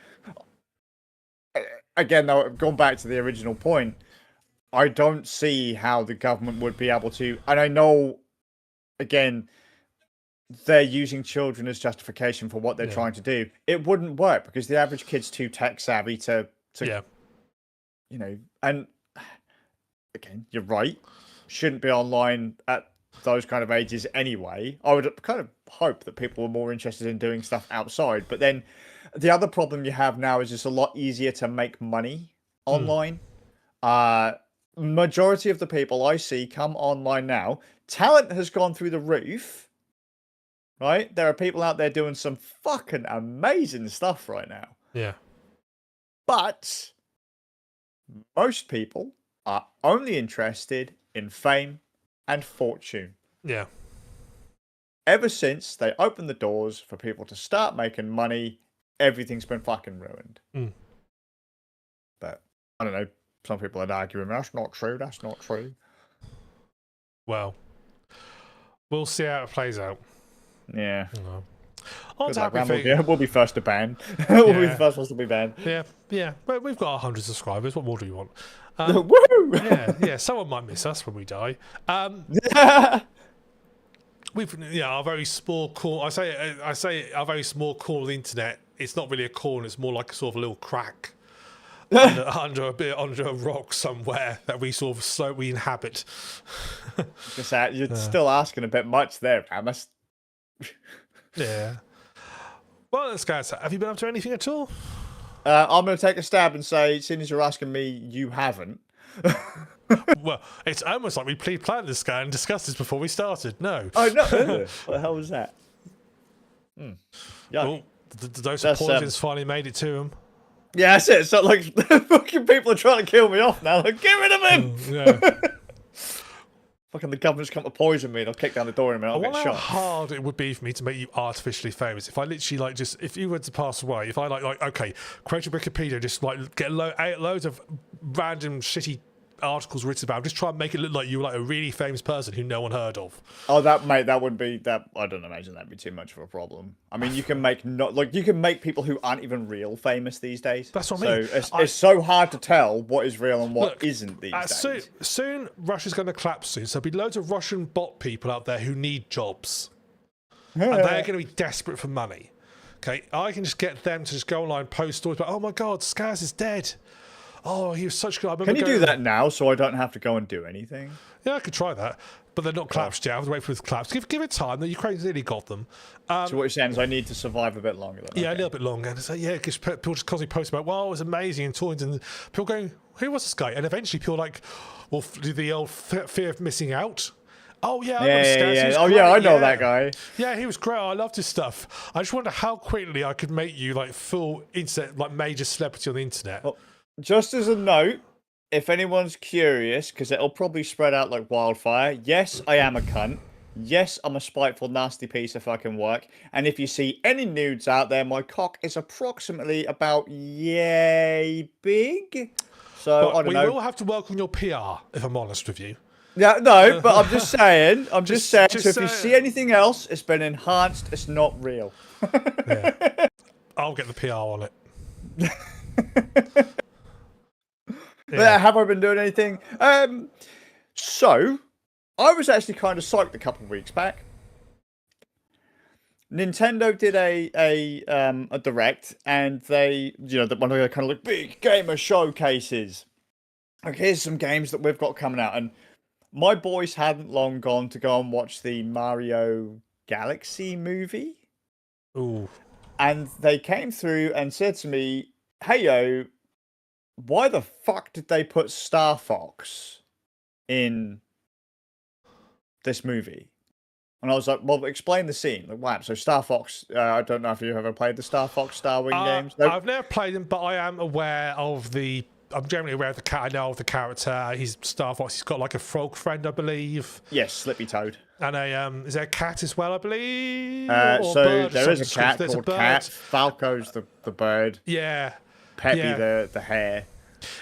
Again, though, going back to the original point, I don't see how the government would be able to, and I know. Again, they're using children as justification for what they're trying to do. It wouldn't work because the average kid's too tech savvy to and again, you're right. Shouldn't be online at those kind of ages anyway. I would kind of hope that people were more interested in doing stuff outside. But then the other problem you have now is it's a lot easier to make money online. Majority of the people I see come online now. Talent has gone through the roof, right? There are people out there doing some fucking amazing stuff right now. Yeah. But most people are only interested in fame and fortune. Yeah. Ever since they opened the doors for people to start making money, everything's been fucking ruined. But I don't know. Some people are arguing, that's not true, that's not true. Well, we'll see how it plays out. Yeah. On to happy thing. We'll be first to ban. We'll be the first ones to be banned. Yeah. But we've got 100 subscribers. What more do you want? Woo! Yeah. Someone might miss us when we die. We've our very small corner. I say our very small corner of the internet. It's not really a corner. It's more like a sort of a little crack under a rock somewhere that we sort of slowly inhabit. You're still asking a bit much there, Amos. Yeah. Well, this guys, have you been up to anything at all? I'm going to take a stab and say, seeing as you're asking me, you haven't. Well, it's almost like we planned this guy and discussed this before we started. No. Oh, no. What the hell was that? Yeah. Well, the dose of poison's finally made it to him. Yeah, that's it. So, like, fucking people are trying to kill me off now. Like, get rid of him! Yeah. Fucking the government's come to poison me and I'll kick down the door in a minute. I'll get shot. How hard it would be for me to make you artificially famous if I literally, like, if you were to pass away, if I, okay, create a Wikipedia, just, like, get loads of random shitty articles written about, just try and make it look like you were like a really famous person who no one heard of. Oh, that wouldn't be that. I don't imagine that'd be too much of a problem. I mean, you can make people who aren't even real famous these days. That's what I mean. So it's so hard to tell what is real and what isn't these days. Soon, Russia's going to collapse soon. So there'll be loads of Russian bot people out there who need jobs, and they're going to be desperate for money. Okay, I can just get them to just go online, post stories about, oh my god, Skazz is dead. Oh, he was such good. Can you do that now so I don't have to go and do anything? Yeah, I could try that. But they're not collapsed yet. I have to wait for it to collapse. Give it time. The Ukraine's nearly got them. So what you're saying is I need to survive a bit longer then? Yeah, a little bit longer. And so, yeah, because people just constantly post about, wow, it was amazing and toys, and people going, who was this guy? And eventually people are like, well, the old fear of missing out. Oh, yeah, I know Skazz. Oh, yeah, I know that guy. Yeah, he was great. I loved his stuff. I just wonder how quickly I could make you like full internet, like major celebrity on the internet. Well, just as a note, if anyone's curious, because it'll probably spread out like wildfire, yes, I am a cunt. Yes, I'm a spiteful, nasty piece of fucking work. And if you see any nudes out there, my cock is approximately about yay big. So, I don't know. We will have to work on your PR, if I'm honest with you. Yeah, no, but I'm just saying. So if you see anything else, it's been enhanced. It's not real. Yeah. I'll get the PR on it. Yeah. Have I been doing anything? So, I was actually kind of psyched a couple of weeks back. Nintendo did a direct, and they, one of their kind of like big gamer showcases. Like, here's some games that we've got coming out, and my boys hadn't long gone to go and watch the Mario Galaxy movie. Ooh. And they came through and said to me, hey, yo, why the fuck did they put Star Fox in this movie? And I was like, well, explain the scene. Like, wow. So Star Fox, I don't know if you've ever played the Star Fox Star Wing games. Nope. I've never played them, but I am aware of I'm generally aware of the cat. I know of the character. He's Star Fox. He's got like a frog friend, I believe. Yes, Slippy Toad. And is there a cat as well, I believe? So there is a cat called Cat. Falco's the bird. Yeah. Peppy the hare.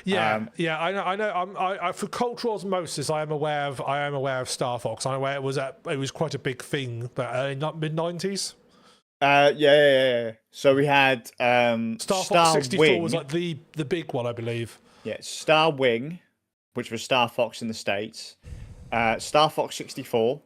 Yeah, I know. I for cultural osmosis, I am aware of Star Fox. I'm aware it was quite a big thing, but mid-90s. Yeah. So we had Star Fox 64 Wing. Was like the big one, I believe. Yeah, Star Wing, which was Star Fox in the States. Star Fox 64.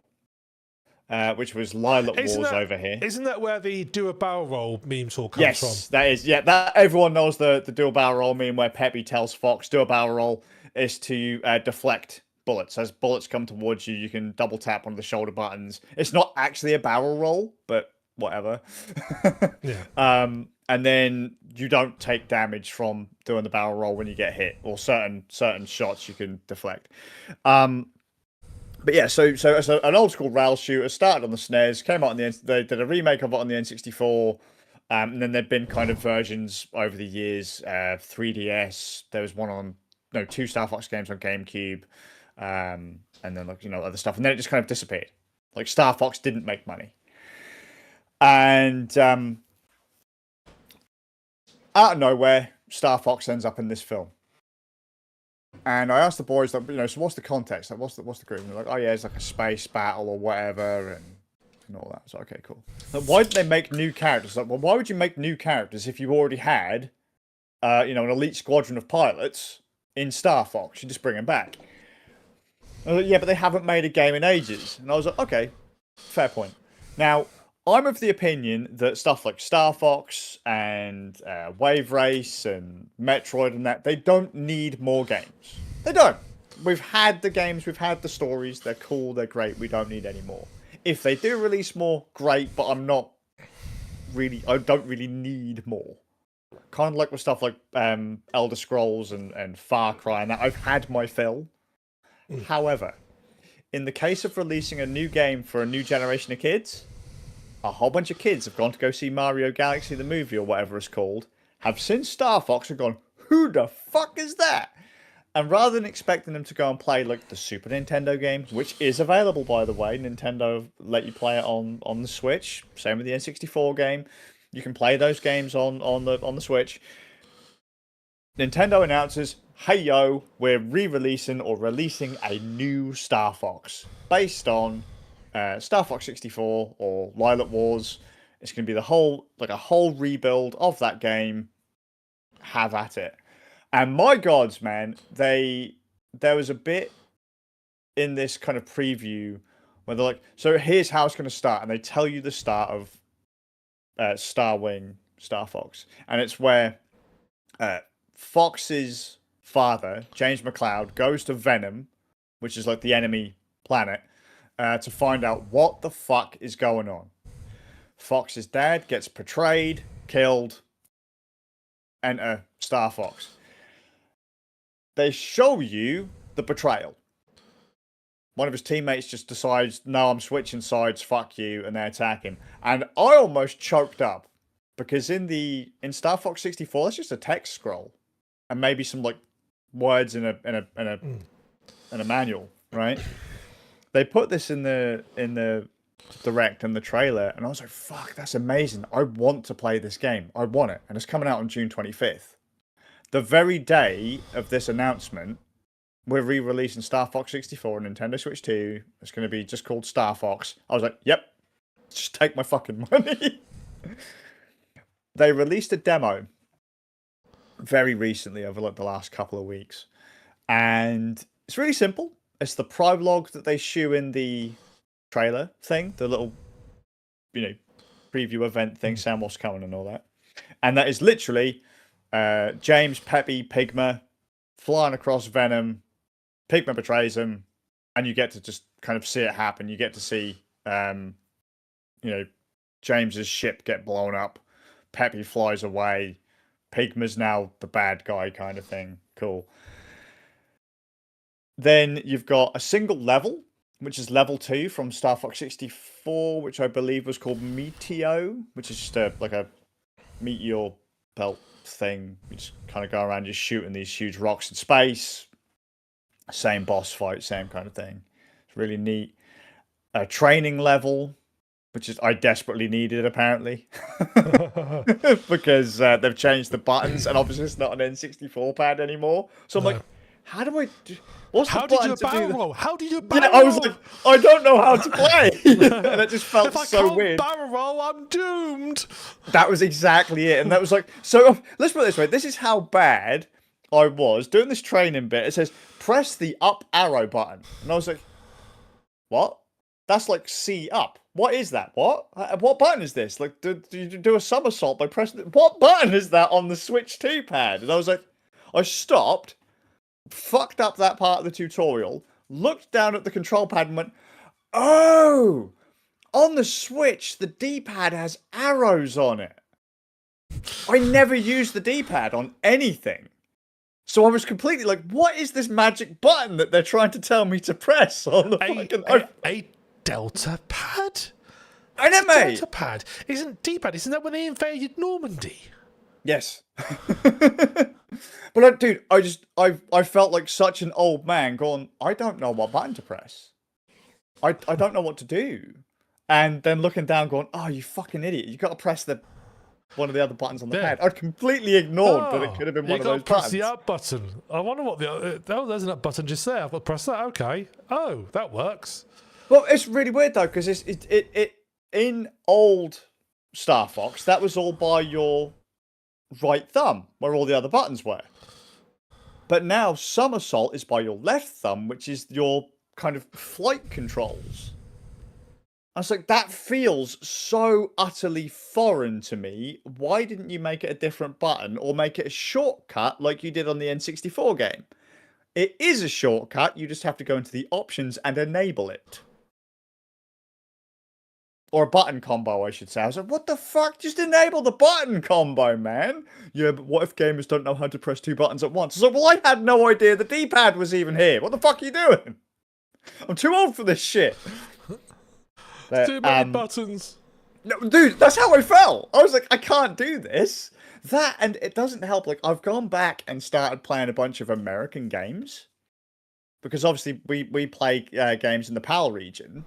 Which was Lilac Wars over here. Isn't that where the do a barrel roll meme all comes from? Yes, that is. Yeah, that everyone knows the do a barrel roll meme where Peppy tells Fox do a barrel roll is to deflect bullets. As bullets come towards you, you can double tap on the shoulder buttons. It's not actually a barrel roll, but whatever. Yeah. And then you don't take damage from doing the barrel roll when you get hit, or certain shots you can deflect. But yeah, so it's an old school rail shooter, started on the SNES, came out they did a remake of it on the N64, and then there've been kind of versions over the years, 3DS, there was two Star Fox games on GameCube, and then other stuff, and then it just kind of disappeared. Like, Star Fox didn't make money. And out of nowhere, Star Fox ends up in this film. And I asked the boys, so what's the context? Like, what's the group? And they're like, oh yeah, it's like a space battle or whatever, and all that. So okay, cool. Like, why did they make new characters? Like, well, why would you make new characters if you already had, an elite squadron of pilots in Star Fox? You just bring them back. I was like, yeah, but they haven't made a game in ages. And I was like, okay, fair point. Now, I'm of the opinion that stuff like Star Fox and Wave Race and Metroid and that, they don't need more games. They don't. We've had the games, we've had the stories, they're cool, they're great, we don't need any more. If they do release more, great, but I don't really need more. Kind of like with stuff like Elder Scrolls and Far Cry and that, I've had my fill. However, in the case of releasing a new game for a new generation of kids, a whole bunch of kids have gone to go see Mario Galaxy the movie or whatever it's called, have seen Star Fox and gone, who the fuck is that? And rather than expecting them to go and play like the Super Nintendo game, which is available by the way, Nintendo let you play it on the Switch, same with the N64 game. You can play those games on the Switch. Nintendo announces, hey yo, we're re-releasing or releasing a new Star Fox based on Star Fox 64 or Lilac Wars. It's going to be a whole rebuild of that game. Have at it. And my gods, man, there was a bit in this kind of preview where they're like, so here's how it's going to start, and they tell you the start of Starwing Star Fox, and it's where Fox's father, James McCloud, goes to Venom, which is like the enemy planet, to find out what the fuck is going on. Fox's dad gets betrayed, killed. Enter Star Fox. They show you the betrayal. One of his teammates just decides, no, I'm switching sides, fuck you, and they attack him. And I almost choked up because in Star Fox 64, it's just a text scroll and maybe some like words in a manual, right? They put this in the direct and the trailer, and I was like, fuck, that's amazing. I want to play this game. I want it. And it's coming out on June 25th. The very day of this announcement, we're re-releasing Star Fox 64 on Nintendo Switch 2. It's going to be just called Star Fox. I was like, yep, just take my fucking money. They released a demo very recently over like the last couple of weeks. And it's really simple. It's the prologue that they shoe in the trailer thing, the little, preview event thing, saying what's coming and all that. And that is literally James, Peppy, Pigma flying across Venom. Pigma betrays him, and you get to just kind of see it happen. You get to see, James's ship get blown up. Peppy flies away. Pigma's now the bad guy kind of thing. Cool. Then you've got a single level, which is level 2 from Star Fox 64, which I believe was called Meteo, which is just like a meteor belt thing. You just kind of go around just shooting these huge rocks in space. Same boss fight, same kind of thing. It's really neat. A training level, which is I desperately needed apparently, because they've changed the buttons, and obviously it's not an N64 pad anymore. So I'm like, how do I do? What's the button to do that? How do you barrel roll? I was like, I don't know how to play. And it just felt if I so can't weird. Barrel roll, I'm doomed. That was exactly it. And that was like, so let's put it this way. This is how bad I was doing this training bit. It says, press the up arrow button. And I was like, what? That's like C up. What is that? What button is this? Like, do you do a somersault by pressing it? What button is that on the Switch 2 pad? And I was like, I stopped, fucked up that part of the tutorial, looked down at the control pad and went, oh, on the Switch, the D-pad has arrows on it. I never used the D-pad on anything. So I was completely like, what is this magic button that they're trying to tell me to press on the fucking... A Delta pad? An MA! Delta pad? Isn't D-pad? Isn't that when they invaded Normandy? Yes. But dude, I felt like such an old man going, I don't know what button to press. I don't know what to do. And then looking down going, oh, you fucking idiot. You got to press one of the other buttons on the pad. I'd completely ignored that it could have been one of those buttons. You got to press the up button. I wonder what there's an up button just there. I've got to press that. Okay. Oh, that works. Well, it's really weird though, because it in old Star Fox, that was all by your right thumb, where all the other buttons were. But now somersault is by your left thumb, which is your kind of flight controls. I was like, that feels so utterly foreign to me. Why didn't you make it a different button or make it a shortcut like you did on the N64 game? It is a shortcut. You just have to go into the options and enable it. Or a button combo, I should say. I was like, what the fuck? Just enable the button combo, man. Yeah, but what if gamers don't know how to press 2 buttons at once? I was like, well, I had no idea the D-pad was even here. What the fuck are you doing? I'm too old for this shit. Too many buttons. No, dude, that's how I felt. I was like, I can't do this. That, and it doesn't help. Like, I've gone back and started playing a bunch of American games. Because obviously, we play games in the PAL region.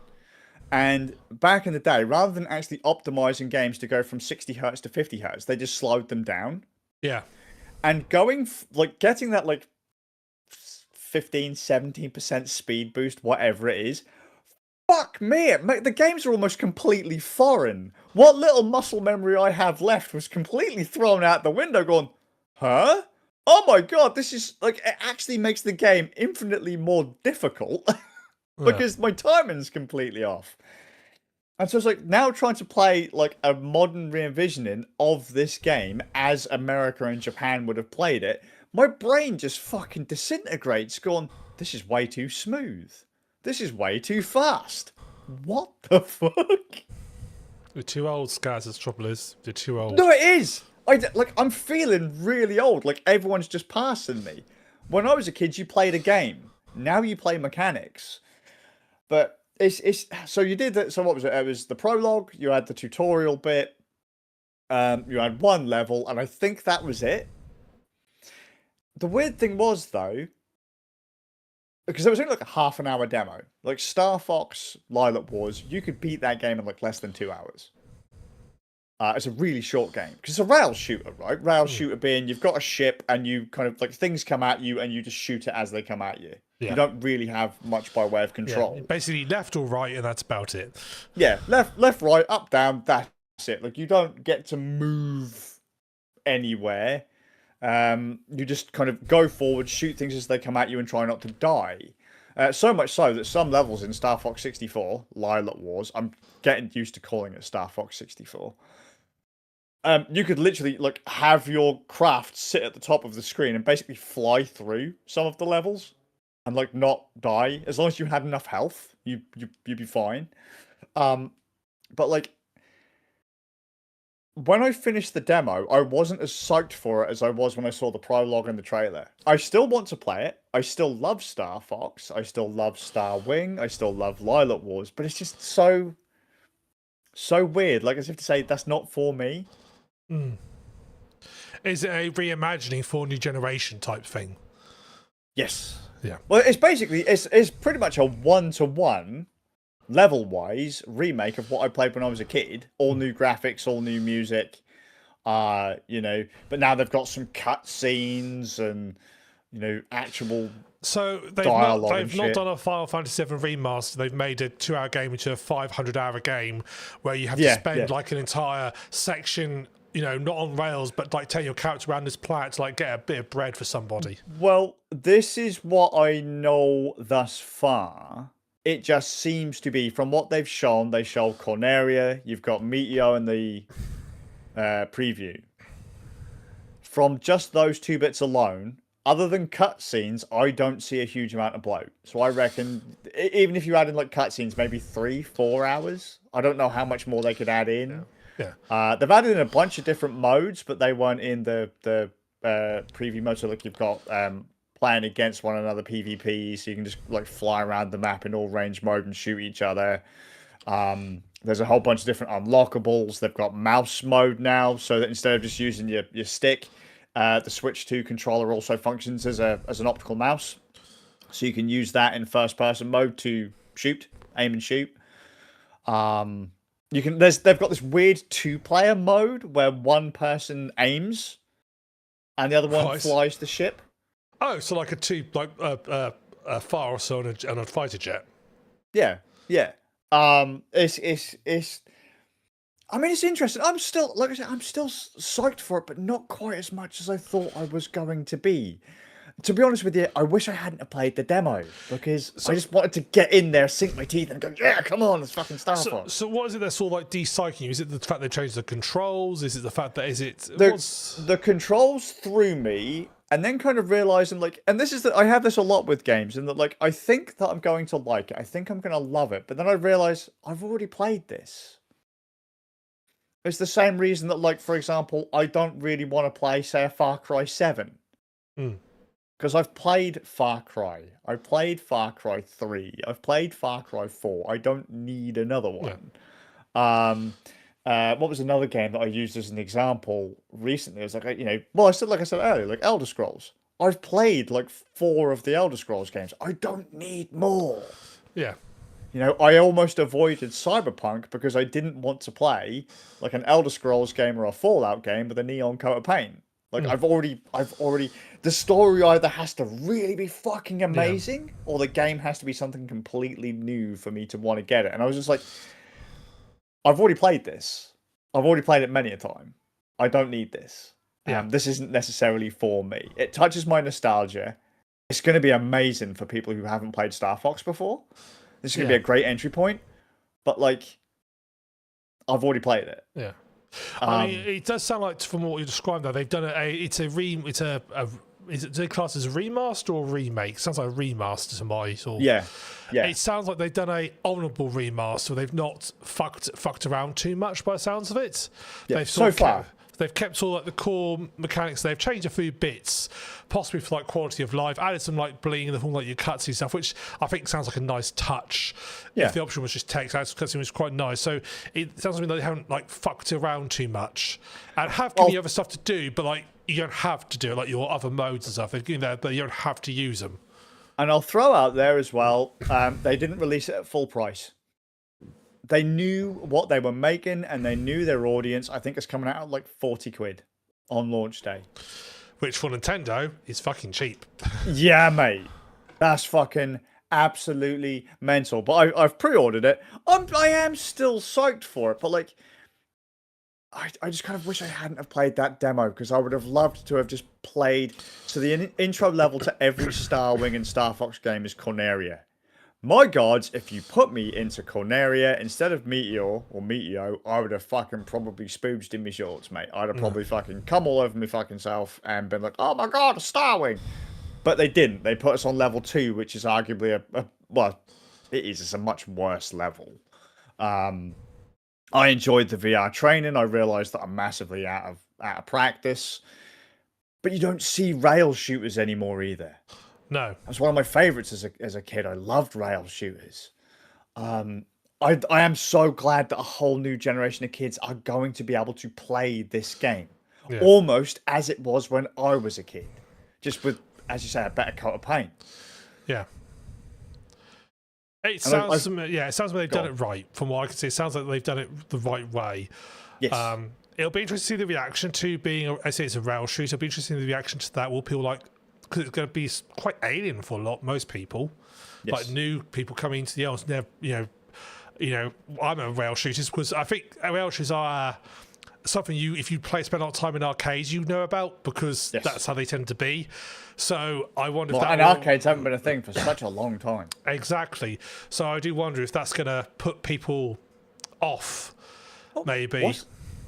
And back in the day, rather than actually optimizing games to go from 60 hertz to 50 hertz, they just slowed them down. Yeah. And getting that, 15, 17% speed boost, whatever it is, fuck me, the games are almost completely foreign. What little muscle memory I have left was completely thrown out the window going, huh? Oh my god, this is, it actually makes the game infinitely more difficult. Because my timing's completely off. And so it's now trying to play a modern re-envisioning of this game as America and Japan would have played it. My brain just fucking disintegrates going, this is way too smooth. This is way too fast. What the fuck? You're too old, Skazz, the trouble is. You're too old. No, it is! I'm feeling really old. Everyone's just passing me. When I was a kid, you played a game. Now you play mechanics. But so you did that. So what was it? It was the prologue. You had the tutorial bit. You had one level, and I think that was it. The weird thing was though, because there was only a half an hour demo. Star Fox Lilac Wars, you could beat that game in less than 2 hours. It's a really short game because it's a rail shooter, right? Rail shooter being you've got a ship and you kind of things come at you and you just shoot it as they come at you. Yeah. You don't really have much by way of control. Yeah, basically left or right, and that's about it. Yeah, left, right, up, down. That's it. You don't get to move anywhere. You just kind of go forward, shoot things as they come at you, and try not to die. So much so that some levels in Star Fox 64, Lilac Wars, I'm getting used to calling it Star Fox 64. You could literally have your craft sit at the top of the screen and basically fly through some of the levels and not die. As long as you had enough health, you'd be fine. But when I finished the demo, I wasn't as psyched for it as I was when I saw the prologue and the trailer. I still want to play it. I still love Star Fox. I still love Star Wing. I still love Lilac Wars. But it's just so weird. As if to say, that's not for me. Mm. Is it a reimagining for new generation type thing? Yes. Yeah. Well, it's basically, it's pretty much a one-to-one, level-wise, remake of what I played when I was a kid. All new graphics, all new music, but now they've got some cutscenes and, actual So they've not done a Final Fantasy VII remaster. They've made a 2-hour game into a 500-hour game where you have to spend an entire section, not on rails, but taking your character around this planet to get a bit of bread for somebody. Well, this is what I know thus far. It just seems to be, from what they've shown, they show Corneria, you've got Meteor in the preview. From just those 2 bits alone, other than cutscenes, I don't see a huge amount of bloat. So I reckon, even if you add in cutscenes, maybe 3-4 hours. I don't know how much more they could add in. Yeah. They've added in a bunch of different modes, but they weren't in the preview mode. So you've got playing against one another PvP, so you can just fly around the map in all range mode and shoot each other. There's a whole bunch of different unlockables. They've got mouse mode now, so that instead of just using your stick, the Switch 2 controller also functions as an optical mouse, so you can use that in first person mode to aim and shoot. They've got this weird 2-player mode where one person aims and the other one flies the ship. Oh, so a fire or so and a fighter jet. Yeah. It's interesting. I'm still, I'm still psyched for it, but not quite as much as I thought I was going to be. To be honest with you, I wish I hadn't have played the demo because I just wanted to get in there, sink my teeth, and go, yeah, come on, it's fucking Star Fox. So what is it that's sort of like de-psyching you? Is it the fact they changed the controls? Is it the fact that the controls threw me, and then kind of realizing like, and this is that I have this a lot with games, and that like I think that I'm going to like it, I think I'm going to love it, but then I realize I've already played this. It's the same reason that, like, for example, I don't really want to play, say, a Far Cry 7. Because I've played Far Cry. I played Far Cry 3. I've played Far Cry 4. I don't need another one. What was another game that I used as an example recently? It was like, like I said earlier, like Elder Scrolls. I've played like 4 of the Elder Scrolls games. I don't need more. Yeah. I almost avoided Cyberpunk because I didn't want to play like an Elder Scrolls game or a Fallout game with a neon coat of paint. Like I've already the story either has to really be fucking amazing or the game has to be something completely new for me to want to get it. And I was just like, I've already played this. I've already played it many a time. I don't need this. This isn't necessarily for me. It touches my nostalgia. It's going to be amazing for people who haven't played Star Fox before. This is going to be a great entry point. But like, I've already played it. Yeah. I mean, it does sound like, from what you described, though, they've done is it classed as a remaster or a remake? Sounds like a remaster to my sort of. Yeah. It sounds like they've done a honourable remaster. They've not fucked around too much by the sounds of it. Yeah. They've kept all like the core mechanics. They've changed a few bits, possibly for like quality of life. Added some like bling in the form like your cutscene stuff, which I think sounds like a nice touch. Yeah. If the option was just text, cutscene was quite nice. So it sounds like they haven't like fucked around too much, and have given you other stuff to do, but like you don't have to do it, like your other modes and stuff. They've given that, but you don't have to use them. And I'll throw out there as well. They didn't release it at full price. They knew what they were making and they knew their audience. I think it's coming out at like 40 quid on launch day. Which for Nintendo is fucking cheap. Yeah, mate. That's fucking absolutely mental. But I've pre-ordered it. I am still psyched for it. But like, I just kind of wish I hadn't have played that demo because I would have loved to have just played. So the intro level to every Star Wing and Star Fox game is Corneria. My gods, if you put me into Corneria instead of Meteor or Meteo, I would have fucking probably spooged in my shorts, mate. I'd have probably fucking come all over me fucking self and been like, oh my god, a Star Wing. But they didn't. They put us on level 2, which is arguably it's a much worse level. I enjoyed the VR training. I realized that I'm massively out of practice. But you don't see rail shooters anymore either. No. That's one of my favorites as a kid. I loved rail shooters. I am so glad that a whole new generation of kids are going to be able to play this game. Yeah. Almost as it was when I was a kid. Just with, as you say, a better coat of paint. Yeah. It sounds like they've done it right, from what I can see. It sounds like they've done it the right way. Yes. It'll be interesting to see the reaction to being, I say it's a rail shooter. It'll be interesting to see the reaction to that. Will people like, because it's going to be quite alien for most people, like new people coming into the else. I'm a rail shooters because I think rail shooters are something if you spend a lot of time in arcades, you know about because that's how they tend to be. So I wonder if arcades haven't been a thing for such a long time. Exactly. So I do wonder if that's going to put people off. Maybe.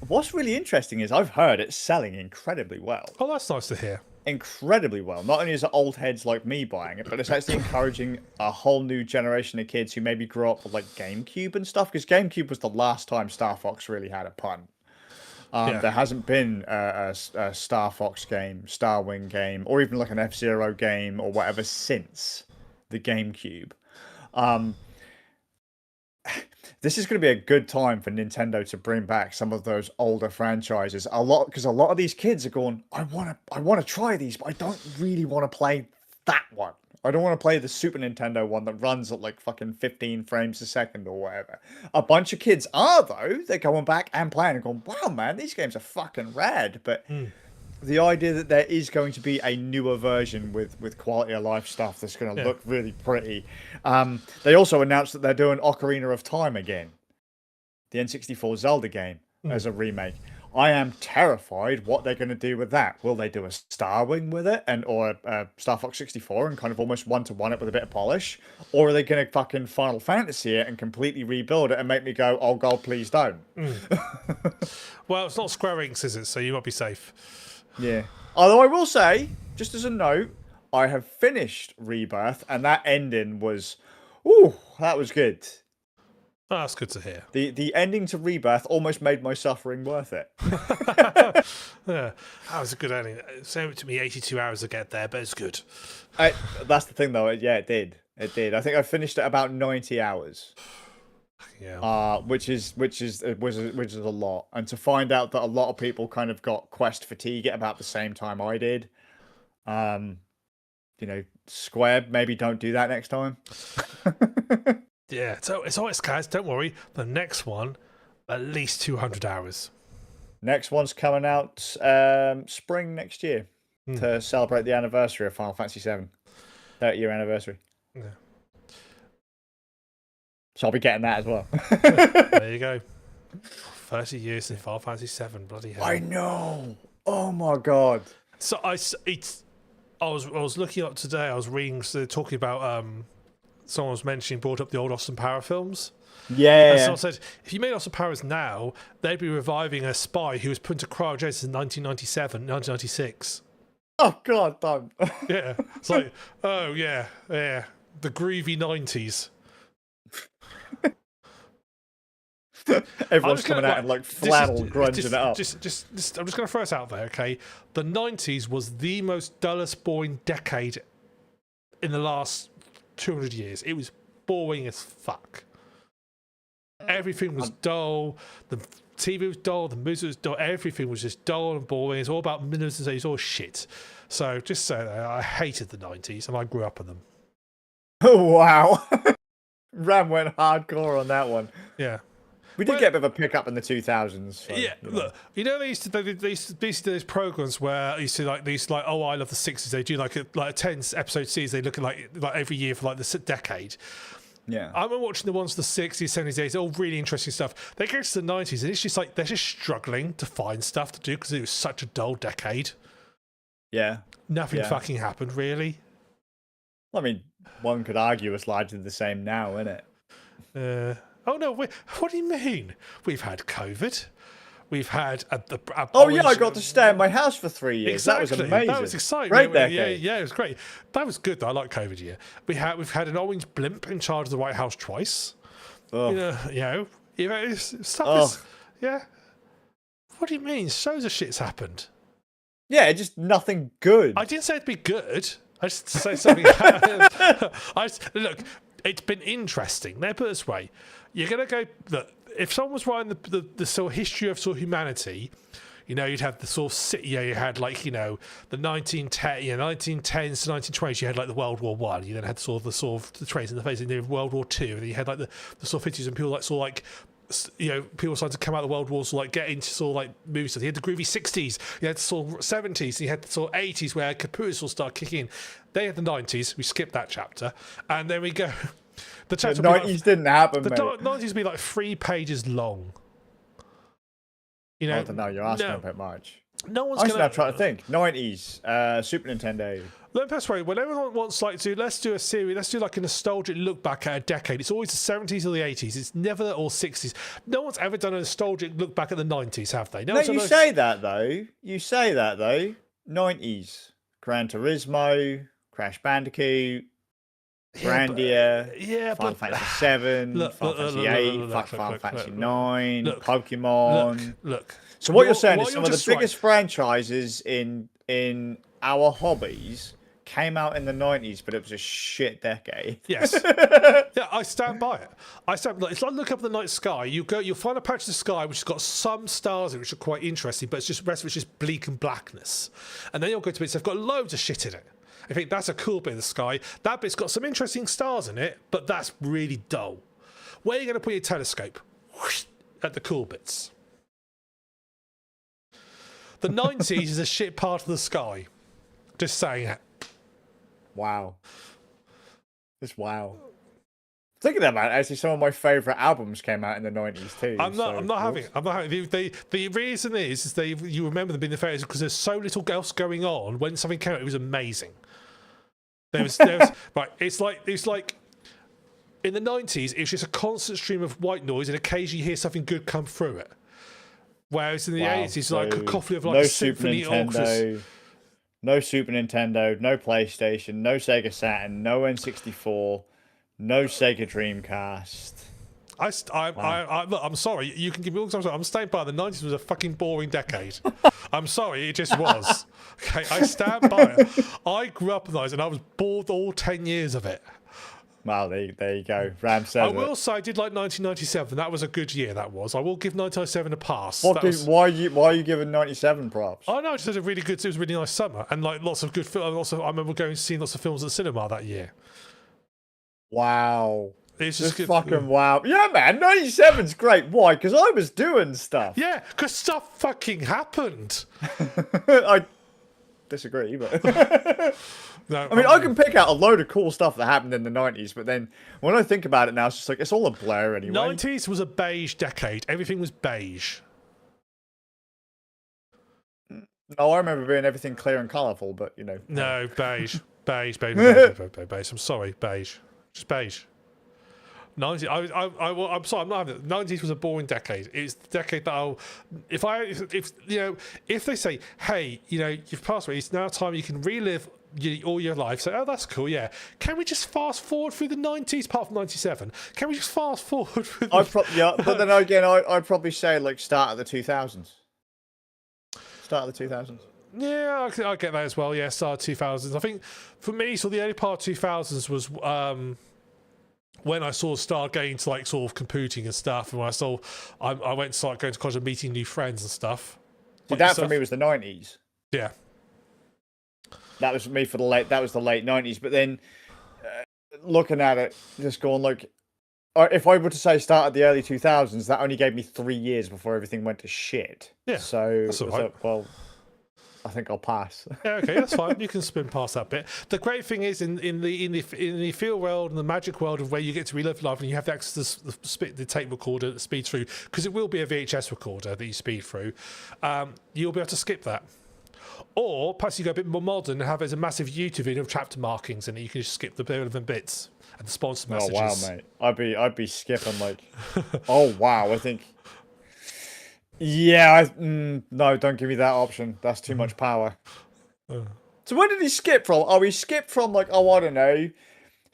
What's really interesting is I've heard it's selling incredibly well. Oh, that's nice to hear. Incredibly well. Not only is it old heads like me buying it, but it's actually encouraging a whole new generation of kids who maybe grew up with like GameCube and stuff, because GameCube was the last time Star Fox really had a pun. There hasn't been a Star Fox game, Star Wing game, or even like an F-Zero game or whatever since the GameCube. This is going to be a good time for Nintendo to bring back some of those older franchises. Because a lot of these kids are going, I want to try these, but I don't really want to play that one. I don't want to play the Super Nintendo one that runs at like fucking 15 frames a second or whatever. A bunch of kids are, though. They're going back and playing and going, wow, man, these games are fucking rad. But the idea that there is going to be a newer version with quality of life stuff that's going to look really pretty. They also announced that they're doing Ocarina of Time again, the N64 Zelda game, as a remake. I am terrified what they're going to do with that. Will they do a Star Wing with it, or a Star Fox 64 and kind of almost one-to-one it with a bit of polish? Or are they going to fucking Final Fantasy it and completely rebuild it and make me go, oh god, please don't? Well, it's not Square Enix, is it? So you might be safe. Yeah. Although I will say, just as a note, I have finished Rebirth, and that ending was, ooh, that was good. Oh, that's good to hear. The ending to Rebirth almost made my suffering worth it. Yeah, that was a good ending. It took me 82 hours to get there, but it's good. That's the thing, though. Yeah, it did. It did. I think I finished at about 90 hours. Yeah. Which is a lot. And to find out that a lot of people kind of got quest fatigue at about the same time I did. Square, maybe don't do that next time. Yeah, so it's alright, guys. Don't worry. The next one, at least 200 hours. Next one's coming out spring next year to celebrate the anniversary of Final Fantasy VII. 30-year anniversary. Yeah. So I'll be getting that as well. There you go. 30 years in Final Fantasy VII. Bloody hell. I know. Oh my god. So I was looking up today. I was reading. So they're talking about someone was brought up the old Austin Power films. Yeah. And someone said if you made Austin Powers now, they'd be reviving a spy who was put into cryogenesis in 1996. Oh god, don't. Yeah. It's like, oh yeah, the groovy 90s. Everyone's coming out in like flannel, grunging it up. I'm just going to throw this out there, okay? The 90s was the most dullest, boring decade in the last 200 years. It was boring as fuck. Everything was dull. The TV was dull. The music was dull. Everything was just dull and boring. It's all about minimums and it's all shit. So just say that I hated the 90s and I grew up in them. Oh wow. Ram went hardcore on that one. Yeah. We did get a bit of a pickup in the 2000s. So, yeah, look, they used to do these programs where you see like these like I love the 60s. They do like a 10-episode series. They look at like every year for like the decade. Yeah, I've been watching the ones for the 60s, 70s, 80s. All really interesting stuff. They get to the 90s, and it's just like they're just struggling to find stuff to do because it was such a dull decade. Yeah, nothing fucking happened really. I mean, one could argue it's largely the same now, isn't it? Oh no! What do you mean? We've had COVID. We've had a I got to stay at my house for 3 years. Exactly. That was amazing. That was exciting. Great decade. Yeah, it was great. That was good though. I like COVID year. We've had an orange blimp in charge of the White House twice. Oh. Stuff is, yeah. What do you mean? Shows of shit's happened. Yeah, just nothing good. I didn't say it'd be good. I just say something. Look, it's been interesting. Let's put it this way. You're going to go... Look, if someone was writing the sort of history of sort of humanity, you'd have the sort of... you had like, the 1910s to 1920s, you had like the World War One. You then had the traits in the face of World War Two. And then you had like the sort of 50s and people like sort of like... people started to come out of the world wars, like get into sort of like movies. So you had the groovy 60s, you had the sort of 70s, and you had the sort of 80s where Capoeira will start kicking in. They had the 90s. We skipped that chapter, and then we go. The 90s didn't happen. The 90s would be like 3 pages long. I don't know. You're asking a bit much. No one's going to try to think. 90s, Super Nintendo. Let me pass away. When everyone wants let's do a series, let's do like a nostalgic look back at a decade. It's always the 70s or the 80s. It's never all 60s. No one's ever done a nostalgic look back at the 90s, have they? No, you say that though. 90s. Gran Turismo, Crash Bandicoot, Grandia, Final Fantasy 7, Final Fantasy 8, Final Fantasy 9, Pokemon. Look. So what you're saying is some of the biggest franchises in our hobbies came out in the 90s, but it was a shit decade. Yes. Yeah, I stand by it. It's like look up the night sky. You'll find a patch of the sky which has got some stars in it which are quite interesting, but it's just the rest of it's just bleak and blackness. And then you'll go to bits that've got loads of shit in it. I think that's a cool bit of the sky. That bit's got some interesting stars in it, but that's really dull. Where are you going to put your telescope? Whoosh, at the cool bits. The 90s is a shit part of the sky. Just saying it. Wow. Just wow. Thinking about it, actually, some of my favourite albums came out in the 90s too. I'm not whoops. having. The reason is you remember them being the favourites because there's so little else going on. When something came out, it was amazing. There was right. It's like in the 90s, it was just a constant stream of white noise, and occasionally you hear something good come through it. Whereas in the 80s, it's like a cacophony of like no symphony orchestras. No Super Nintendo, no PlayStation, no Sega Saturn, no N64, no Sega Dreamcast. I'm sorry. You can give me all the time. I'm staying by. The 90s was a fucking boring decade. I'm sorry. It just was. Okay, I stand by it. I grew up in the 90s and I was bored all 10 years of it. Well, there you go. Ram said I will say I did like 1997. That was a good year. That was. I will give 1997 a pass. Why are you giving 97 props? I know. It was a really good. It was a really nice summer and like lots of good films. I remember going and seeing lots of films at the cinema that year. Wow. It's just good. Fucking wow. Yeah, man. 97's great. Why? Because I was doing stuff. Yeah, because stuff fucking happened. I disagree, but No, I mean, I can pick out a load of cool stuff that happened in the 90s, but then when I think about it now, it's just like it's all a blur anyway. 90s was a beige decade. Everything was beige. No, I remember being everything clear and colourful, but you know. No, beige. Beige. I'm sorry, beige. Just beige. 90s. I'm sorry. I'm not having it. 90s was a boring decade. It's the decade that if they say, hey, you've passed away, it's now time you can relive all your life. So, oh, that's cool. Yeah. Can we just fast forward through the 90s, apart from 97? Can we just fast forward? But then again, I'd probably say like start of the 2000s. Start of the 2000s. Yeah, I get that as well. Yeah, start of 2000s. I think for me, so the early part of 2000s was when I sort of started getting to like sort of computing and stuff, and when I went to start going to college and meeting new friends and stuff. That for me was the 90s. Yeah. That was me for the late 90s. But then looking at it, just going like, if I were to say start at the early 2000s, that only gave me 3 years before everything went to shit. Yeah. So, that's all right. Well, I think I'll pass. Yeah, okay, that's fine. You can spin past that bit. The great thing is in the field world and the magic world of where you get to relive life and you have access to the tape recorder that speeds through, because it will be a VHS recorder that you speed through. You'll be able to skip that. Or perhaps you go a bit more modern and have it as a massive YouTube video of chapter markings, and you can just skip the relevant bits and the sponsor messages. Oh wow, mate! I'd be skipping like, oh wow, I think. Yeah, no, don't give me that option. That's too much power. So where did he skip from? Oh, he skipped from like, oh, I don't know,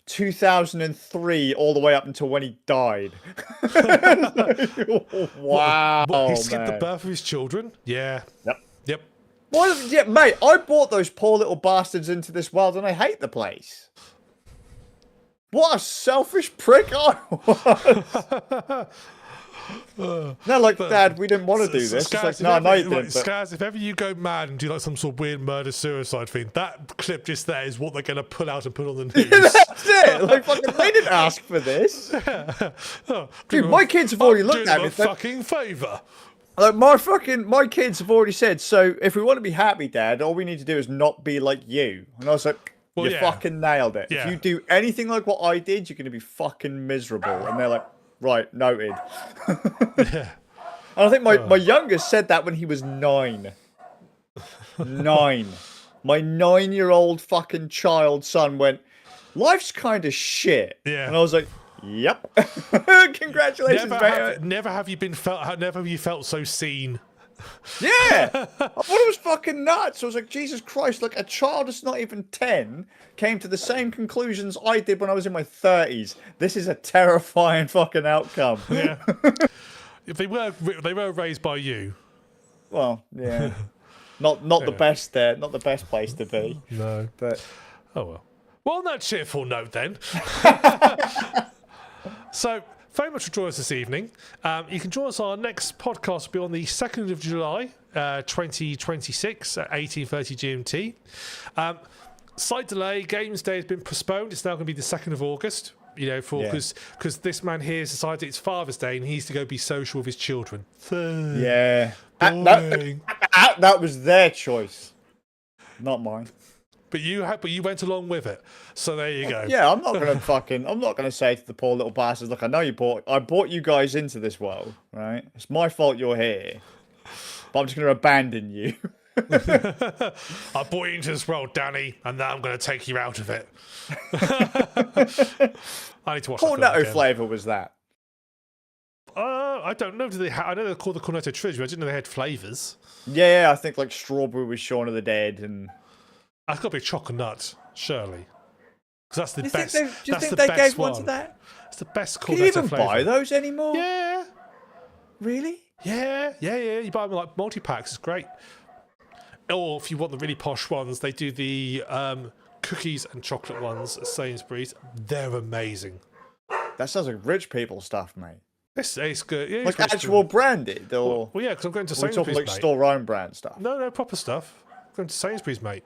2003 all the way up until when he died. Wow. What, he skipped the birth of his children? Yeah. Yep. Yeah, mate, I brought those poor little bastards into this world and I hate the place. What a selfish prick I was. No, like, Dad, we didn't want to do this. Skazz, it's like, no, you didn't. Skazz, if ever you go mad and do like some sort of weird murder-suicide thing, that clip just there is what they're going to pull out and put on the news. That's it. Like, fucking, they didn't ask for this. Oh, dude, my kids have already looked at me. Fucking favour. Like, my kids have already said, so if we want to be happy, Dad, all we need to do is not be like you. And I was like, well, you fucking nailed it. Yeah. If you do anything like what I did, you're going to be fucking miserable. And they're like, right, noted. Yeah. And I think my youngest said that when he was 9. 9. My 9-year-old fucking child son went, life's kind of shit. Yeah. And I was like, yep. Congratulations, mate. Never have you felt so seen. Yeah. I thought it was fucking nuts. I was like, Jesus Christ, like a child that's not even 10 came to the same conclusions I did when I was in my 30s. This is a terrifying fucking outcome. Yeah. If they were raised by you. Well, yeah. Not the best there, not the best place to be. No. But oh well. Well, on that cheerful note then. So, very much for joining us this evening. You can join us on our next podcast, will be on the 2nd of July, 2026 at 18:30 GMT. Slight delay. Games Day has been postponed. It's now going to be the 2nd of August. Because this man here has decided it's Father's Day and he needs to go be social with his children. Yeah. That was their choice, not mine. but you went along with it. So there you go. Yeah, I'm not gonna say to the poor little bastards, look, I know I brought you guys into this world, right? It's my fault you're here, but I'm just gonna abandon you. I brought you into this world, Danny, and now I'm going to take you out of it. I need to watch Cornetto flavour was that? I don't know. I know they're called the Cornetto Trilogy. I didn't know they had flavours. Yeah, I think like strawberry was Shaun of the Dead, and That's got to be chocolate, surely. Because that's the best. Do you that's think the they best gave one. one to that? It's the best Cornetto Can you even flavour. buy those anymore? Yeah. Really? Yeah. You buy them like multi-packs. It's great. Or if you want the really posh ones, they do the cookies and chocolate ones at Sainsbury's. They're amazing. That sounds like rich people stuff, mate. It's good. Yeah, Like actual branded, or well, yeah, because I'm going to we're Sainsbury's, talking like mate. store own brand stuff. No, proper stuff. I'm going to Sainsbury's, mate.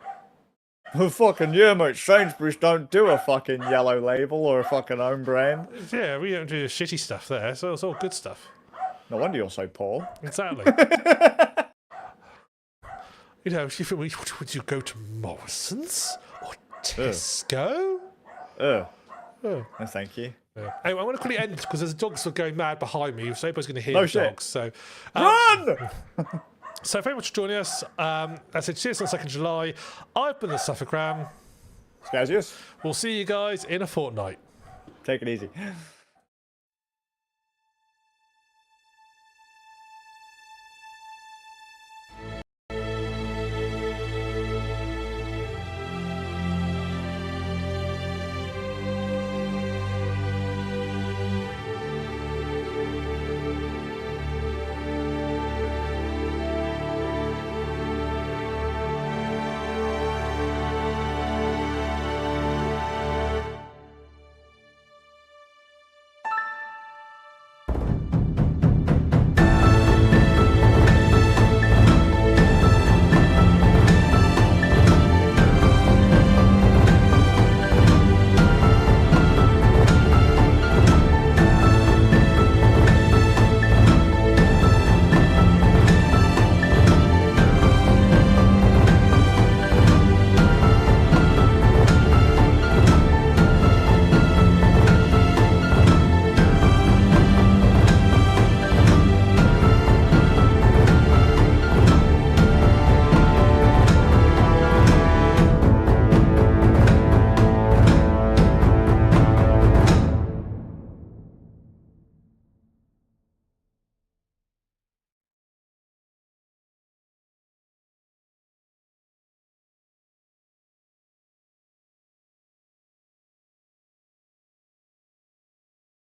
Well, fucking yeah, mate. Sainsbury's don't do a fucking yellow label or a fucking own brand. Yeah, we don't do shitty stuff there, so it's all good stuff. No wonder you're so poor. Exactly. You know, would you go to Morrison's or Tesco? No, thank you. Yeah. Anyway, I want to quickly end because there's dogs that are going mad behind me, so everybody's going to hear No the shit. dogs. So, Run! so very much for joining us. I said cheers on the 2nd of July. I've been the Suffolk Ram. Skazz, We'll see you guys in a fortnight. take it easy.